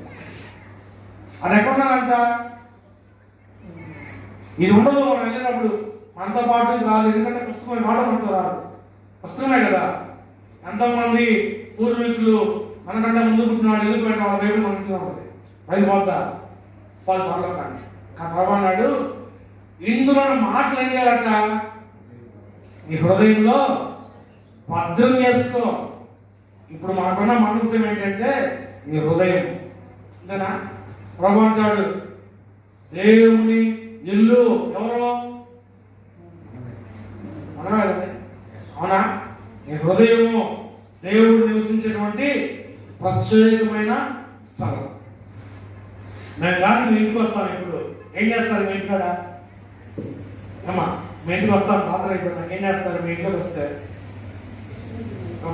అది ఎక్కడున్నారంట? ఇది ఉండదు. మనం వెళ్ళినప్పుడు మనతో పాటు ఇది రాదు, ఎందుకంటే పుస్తకం మాట మనతో రాదు, పుస్తకమే కదా. ఎంతోమంది పూర్వీకులు మనకంటే ముందు పుట్టినాడు, ఎదురుపోయిన వాళ్ళ బైబిల్ మన ఇంట్లో ఉంటుంది. బైబిల్ పోతా వాళ్ళు పడలోకండి. కానీ ప్రభు అన్నాడు, ఇందులో మాటలు ఏం చేయాలట? నీ హృదయంలో భద్రం చేసుకో. ఇప్పుడు మనకున్న మనసు ఏంటంటే నీ హృదయం, అంతేనా? ప్రభు అంటాడు, దేవుని ఇల్లు ఎవరో మనమే కదండి, అవునా? నీ హృదయము దేవుడు నివసించేటువంటి ప్రత్యేకమైన స్థలం. నేను కానీ మీ ఇంటికి వస్తాను. ఇప్పుడు ఏం చేస్తారు మీ ఇంటికాడ? అమ్మా, మీ ఇంటికి వస్తాను, పాత్ర అయిపోయినా ఏం చేస్తారు? మీ ఇంట్లోకి వస్తే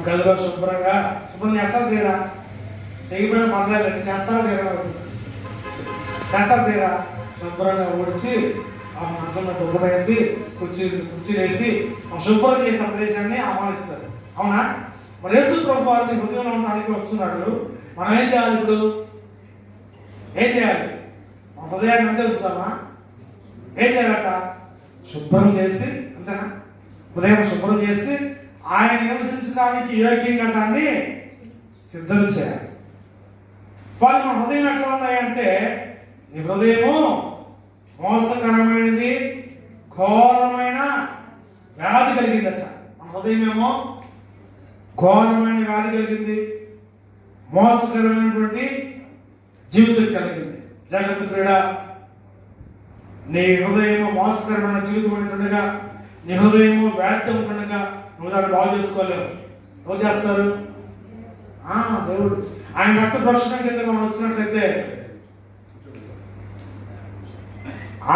గదిలో శుభ్రం చేస్తారు, చేయరా? చేయకపోయినా పర్లేదు, చేస్తారా చేయరా? శుభ్రంగా ఊడ్చి ఆ మంచం దుబ్బ వేసి కుర్చీలు వేసి శుభ్రం చేసిన ప్రదేశాన్ని ఆహ్వానిస్తారు, అవునా? మరి యేసు ప్రభు వారిని హృదయంలో ఉండడానికి వస్తున్నాడు. మనం ఏం చేయాలి? ఇప్పుడు ఏం చేయాలి? మా హృదయాన్ని అంతే ఉంచుతామా? ఏం చేయాలట? శుభ్రం చేసి, అంతేనా? హృదయం శుభ్రం చేసి ఆయన నివసించడానికి యోగ్యంగా దాన్ని సిద్ధం చేయాలి. వాళ్ళు మన హృదయం ఎట్లా ఉన్నాయంటే, నీ హృదయము మోసకరమైనది, ఘోరమైన వ్యాధి కలిగిందట. మన హృదయం ఏమో ఘోరమైన వ్యాధి కలిగింది, మోసకరమైనటువంటి జీవితం కలిగింది. జగత్తు క్రీడ, నీ హృదయము మోసకరమైన జీవితం ఉంటుండగా, నీ హృదయము వ్యాధి ఉంటుండగా నువ్వు దాన్ని బాగు చేసుకోలేవు. ఎవరు చేస్తారు? దేవుడు. ఆయన రక్త ప్రోక్షణ కింద మనం వచ్చినట్లయితే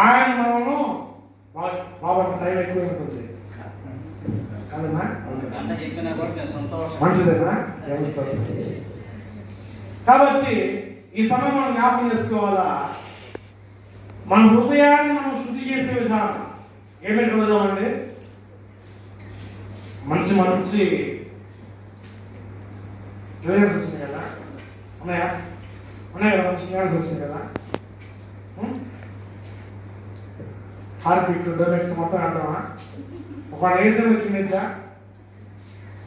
ఆయన మనము బాబా టైం ఎక్కువ ఉంటుంది కదన్నా, మంచిదేనా? కాబట్టి ఈ సమయం మనం జ్ఞాపకం చేసుకోవాలా, మన హృదయాన్ని మనం శుద్ధి చేసే విధానం ఏమేమి కలుద్దామండి? మంచి క్లియర్స్ వచ్చింది కదా, ఉన్నాయా కదా? మంచి క్లియర్స్ వచ్చింది కదా. హార్పిక్ డొమెక్స్ మొత్తం ఆడదామా? ఒక వేసిన క్లీన్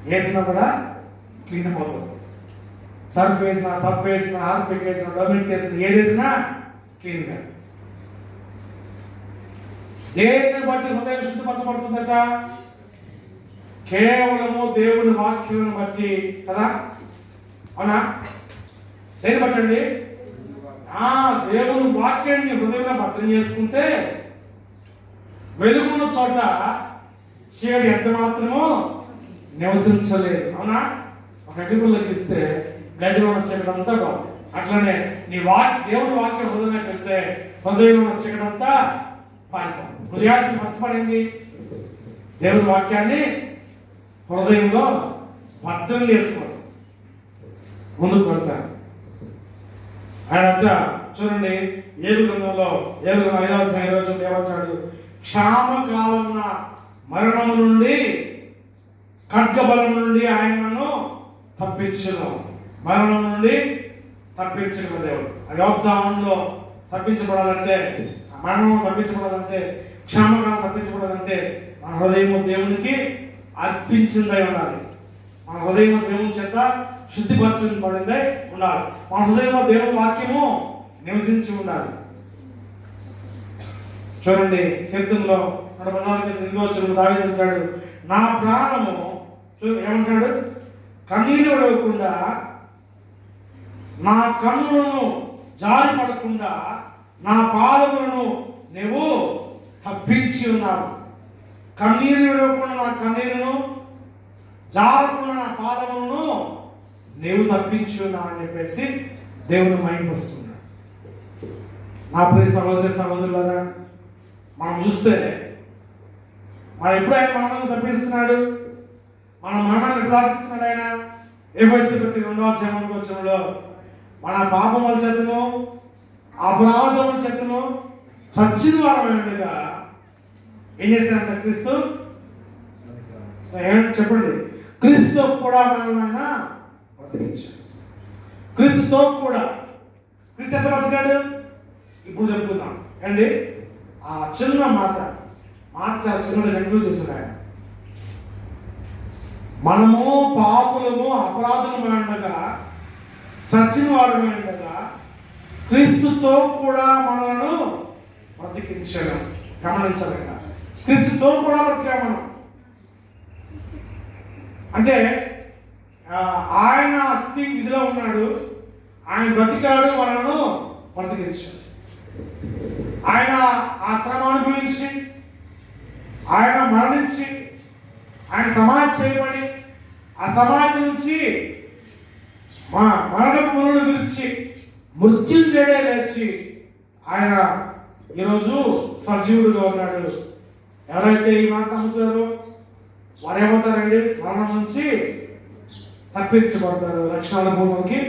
వేసినా కూడా క్లీన్ అవుతుంది. సర్ఫ్ వేసిన హార్పిక్ వేసిన డొమెక్స్ వేసిన ఏది వేసినా క్లీన్గా. దేన్ని బట్టి హృదయం శుద్ధిపరచబడుతుందట? కేవలము దేవుని వాక్యం బట్టి కదా. అవునా? దేని బట్టి అండి? దేవుని వాక్యాన్ని హృదయంలో భద్రం చేసుకుంటే వెలుగున్న చోట చీకటి ఎంత మాత్రమో నివసించలేదు. అవునా? ఒక అగ్గిపుల్లకి ఇస్తే గదిలో ఉన్న చీకటి అంతా బాగుంది. అట్లనే దేవుని వాక్యం హృదయంలోకి వెళ్తే హృదయంలో ఉన్న చీకటి అంతా పారిపోతుంది. హృదయాన్ని కష్టపడింది దేవుని వాక్యాన్ని హృదయంలో భద్రం చేసుకోండి. ముందుకు వెళ్తాను. ఆయన అంతా చూడండి, ఏడు గ్రంథంలో 5వ అధ్యాయం ఏమంటాడు? క్షామకాలమున మరణము నుండి ఖడ్గబలం నుండి ఆయనను తప్పించును. మరణం నుండి తప్పించిన దేవుడు. అయోగ్యంలో తప్పించబడాలంటే, మరణం తప్పించబడాలంటే, క్షామకాలం తప్పించబడాలంటే మన హృదయము దేవునికి అర్పించిందై ఉండాలి. మన హృదయం దేవుని చేత శుద్ధిపరచబడిందై ఉండాలి. మన హృదయంలో దేవుని వాక్యము నివసించి ఉండాలి. చూడండి, కీర్తనలో 114 దావీదు అంటాడు, నా ప్రాణము ఏమంటాడు? కన్నీరు విడవకుండా, నా కన్నులను జారి పడకుండా నా పాదములను నువ్వు తప్పించి ఉన్నావు. కన్నీరు విడవకుండా నా కన్నీరును, జారకుండా నా పాదములను నీవు తప్పించి ఉన్నావు అని చెప్పేసి దేవుని మహిమపరుస్తున్నాడు. నా ప్రియ సహోదరులారా, మనం చూస్తే మనం ఎప్పుడు ఆయన మరణాన్ని తప్పిస్తున్నాడు? మన మరణాన్ని ఎట్లాడుతున్నాడు ఆయన? ఎఫెసీయులకు 2వ అధ్యాయంలో మన పాపముల చేతను అపరాధముల చేతను చచ్చిన వారమైనట్టుగా ఏం చేశాడంట క్రీస్తు? చెప్పండి. క్రీస్తుతో కూడా మనల్ని ఆయన బ్రతికించాడు. క్రీస్తుతో కూడా. క్రీస్తు ఎట్లా బ్రతికాడు? ఇప్పుడు చెప్పుకుందాం అండి. ఆ చిన్న మాట చాలా చిన్నది కంక్లూడ్ చేశాడు ఆయన. మనము పాపులము అపరాధులమై ఉండగా, చచ్చిన వారమై ఉండగా క్రీస్తుతో కూడా మనలను బ్రతికించడం. గమనించాలి, క్రీస్తుతో కూడా బ్రతికా మనం. అంటే ఆయన అస్థి విధిలో ఉన్నాడు, ఆయన బ్రతికాడు, మనను బ్రతికించాడు. ఆయన ఆ శ్రమ అనుభవించి, ఆయన మరణించి, ఆయన సమాధి చేయబడి, ఆ సమాధి నుంచి మరణపు మునులు గురించి మృత్యుంజయుడే లేచి ఆయన ఈరోజు సజీవుడుగా ఉన్నాడు. ఎవరైతే ఈ మాట నమ్ముతారో వారు ఏమవుతారండి? మరణం నుంచి తప్పించబడతారు, రక్షణ అనుభవంలోకి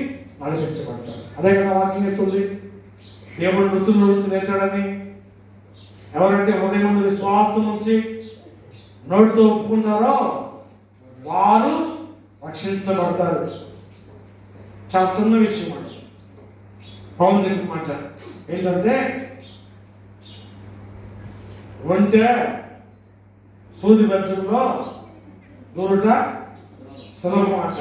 నడిపించబడతారు. అదే కదా వాక్యం చెప్తుంది, దేవుడు మృతుల నుంచి లేచాడని. ఎవరైతే హృదయం విశ్వాసం నుంచి నోటితో ఒప్పుకుంటారో వారు రక్షించబడతారు. చాలా చిన్న విషయం అండి. పవన్ చెప్పి మాట ఏంటంటే, ఒంటె సూది బెచ్చంలో దూరుట సులభం అంట.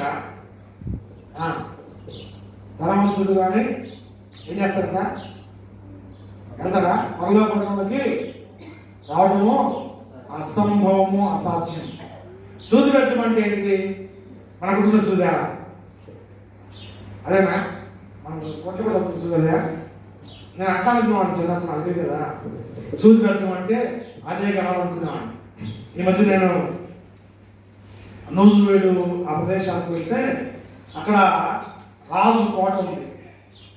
ధనవంతుడు కానీ ఏం చేస్తారట? వెళ్తారా? పరలోకంలోకి రావడము అసంభవము, అసాధ్యం. సూది బెచ్చం అంటే ఏంటిది? మనకున్న సూదా? అదేనా? మనం కొట్టు కూడా సూదా? నేను అంటానుకున్నాను చిన్నప్పుడు, అదే కదా సూది బెచ్చం అంటే. అదే కావాలనుకున్నాను. ఈ మధ్య నేను నూజువేడు ఆ ప్రదేశానికి వెళ్తే అక్కడ రాజు కోట ఉంది.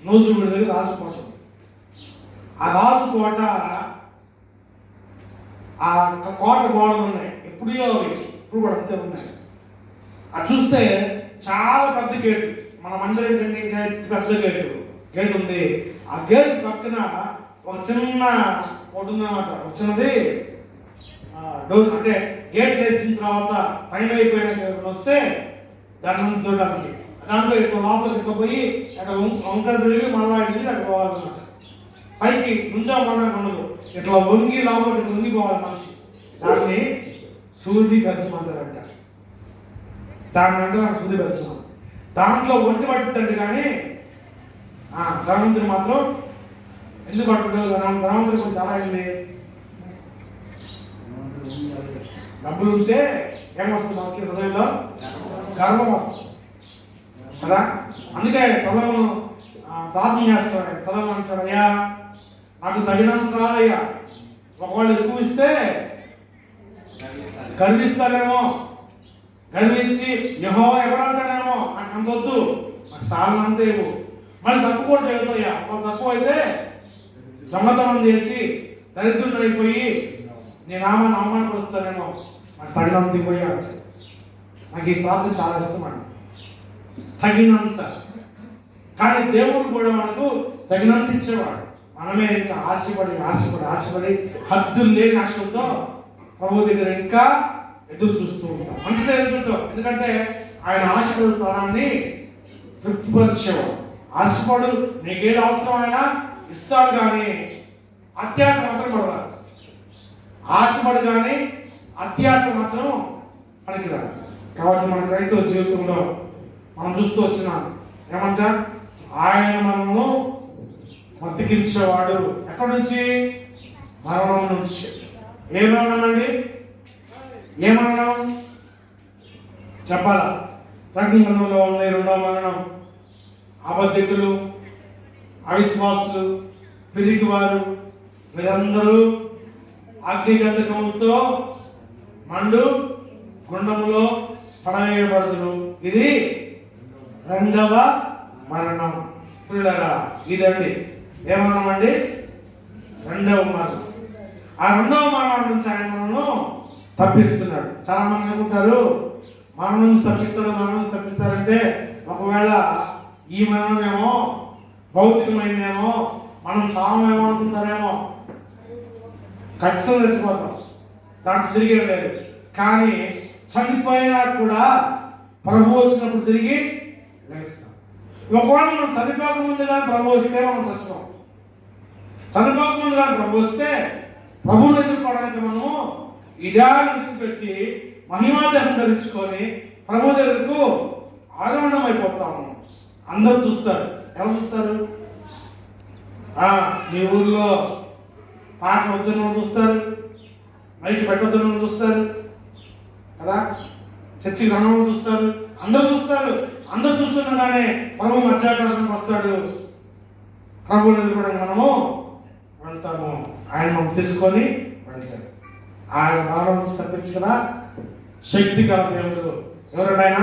నూజువేడు దగ్గర రాజు కోట ఉంది. ఆ రాజు కోట, ఆ కోట గోడలు ఉన్నాయి. ఇప్పుడు కూడా అంతే ఉన్నాయి. అది చూస్తే చాలా పెద్ద గేటు. మన మందిరం కంటే ఇంకా పెద్ద గేట్ ఉంది. ఆ గేట్ పక్కన ఒక చిన్న ఒకటి ఉందన్నమాట. ఒక చిన్నది డోర్, అంటే గేట్ వేసిన తర్వాత టైం అయిపోయిన వస్తే దాన్ని చూడడానికి దాంట్లో ఇట్లా లోపలికి ఇట్లా పోయి అక్కడ వంక తిరిగి మళ్ళా తిరిగి అక్కడ పోవాలన్నమాట. పైకి నుంచోమనడానికి ఉండదు, ఇట్లా వంగి లోపలికి వంగిపోవాలి మనిషి. దాన్ని సూది బెచ్చమంటారంట. దాన్ని అంటే నాకు సూది బెచ్చం. దాంట్లో ఒంటి పట్టుద్దండి, కానీ ధనవంతుడు మాత్రం ఎందుకు పట్టుకుంటావు? ధనవంతుడు కొంచెం తల అయింది. డబ్బులు ఉంటే ఏమొస్తుంది మనకి? హృదయంలో గర్వం వస్తుంది కదా. అందుకే తలము ప్రార్థన చేస్తాడు. తలము అంటాడు, అయ్యా నాకు తగినంత చాలయ్యా, ఒకవేళ ఎక్కువ ఇస్తే గర్విస్తారేమో, గర్వించి యెహోవా ఎవరంటాడేమో, నాకు అంత వద్దు, నాకు సాలనంతే ఇవ్వు. మళ్ళీ తక్కువ కూడా చేయొద్దయ్యా, వాళ్ళు తక్కువ అయితే దొంగతనం చేసి దరిద్రుడు అయిపోయి నీ నామాన్ని అవమానపరుస్తానేమో, నాకు తగినంత ఇవ్వయ్యా. నాకు ఈ ప్రార్థన చాలా ఇష్టమండి, తగినంత. కానీ దేవుడు కూడా మనకు తగినంత ఇచ్చేవాడు. మనమే ఇంకా ఆశపడి హద్దులు లేని ఆశలతో ప్రభు దగ్గర ఇంకా ఎదురు చూస్తూ ఉంటాం. మంచిగా ఎదురు చూస్తాం, ఎందుకంటే ఆయన ఆశపడు ప్రాణాన్ని తృప్తిపరిచేవాడు. ఆశపడు, నీకేది అవసరం అయినా ఇస్తాడు, కానీ అత్యాశ మాత్రం పడరాదు. ఆశపడు కానీ అత్యాశ మాత్రం పనికిరాదు. కాబట్టి మన క్రైస్తవ జీవితంలో మనం చూస్తూ వచ్చినాం ఏమంటా, ఆయన మనము బతికించేవాడు. ఎక్కడి నుంచి? మరణం నుంచి. ఏ మరణం అండి? ఏ మరణం చెప్పాలా? ప్రకటన గ్రంథంలో ఉంది 2వ మరణం. అబద్ధికులు, అవిశ్వాసులు, పిరికివారు, వీరందరూ అగ్నిగంధకముతో మండు గుండములో పడవేయబడుదురు. ఇది 2వ మరణం. పిల్లరా, ఇదండి ఏ మరణం అండి? 2వ మరణం. ఆ 2వ మరణం నుంచి ఆయన మనను తప్పిస్తున్నాడు. చాలా మంది అనుకుంటారు మరణం నుంచి తప్పిస్తారంటే ఒకవేళ ఈ మరణమేమో భౌతికమైందేమో, మనం సామేమో అనుకుంటారేమో. ఖచ్చితంగా చచ్చిపోతాం, దాంట్లో తిరిగి లేదు. కానీ చనిపోయినా కూడా ప్రభు వచ్చినప్పుడు తిరిగి లేస్తాం. ఒకవేళ మనం చనిపోకముందు కానీ ప్రభు వస్తే మనం చచ్చిపోం. చనిపోకముందు కానీ ప్రభు వస్తే ప్రభువును ఎదుర్కోవడానికి మనము ఇదాన్ని విడిచిపెట్టి మహిమాదేహం ధరించుకొని ప్రభు దగ్గరకు ఆరోహణం అయిపోతాము. అందరూ చూస్తారు. ఎవరు చూస్తారు? మీ ఊర్లో పాట వద్దని చూస్తారు, మైకి పెట్టొద్దని చూస్తారు కదా, చర్చికి రమ్మని చూస్తారు, అందరూ చూస్తారు. అందరూ చూస్తుండగానే ప్రభు మధ్యాకాశానికి వస్తాడు. ప్రభువుని ఎదుర్కోవడానికి మనము వెళ్తాము. ఆయన మనం తీసుకొని వెళ్తాడు. ఆయన మరణం నుంచి తప్పించిన శక్తి గల దేవుడు. ఎవరండి ఆయన?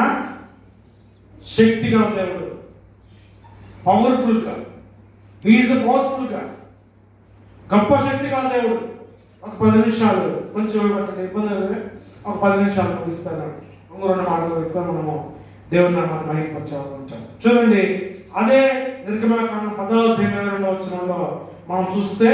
శక్తి గల దేవుడు, పవర్ఫుల్ గా. హీఈస్ ద పవర్ఫుల్ గా, గొప్ప శక్తి గల దేవుడు. ఒక 10 నిమిషాలు కొంచెం ఇబ్బంది లేదు, ఒక 10 నిమిషాలు ముగిస్తాను. 2 మాటలు ఎక్కువ మనము దేవుని నామాన్ని మహిమపరచాలనుకుంటాం. చూడండి, అదే నిర్గమకాండం 10వ అధ్యాయం 22వ వచనంలో మనం చూస్తే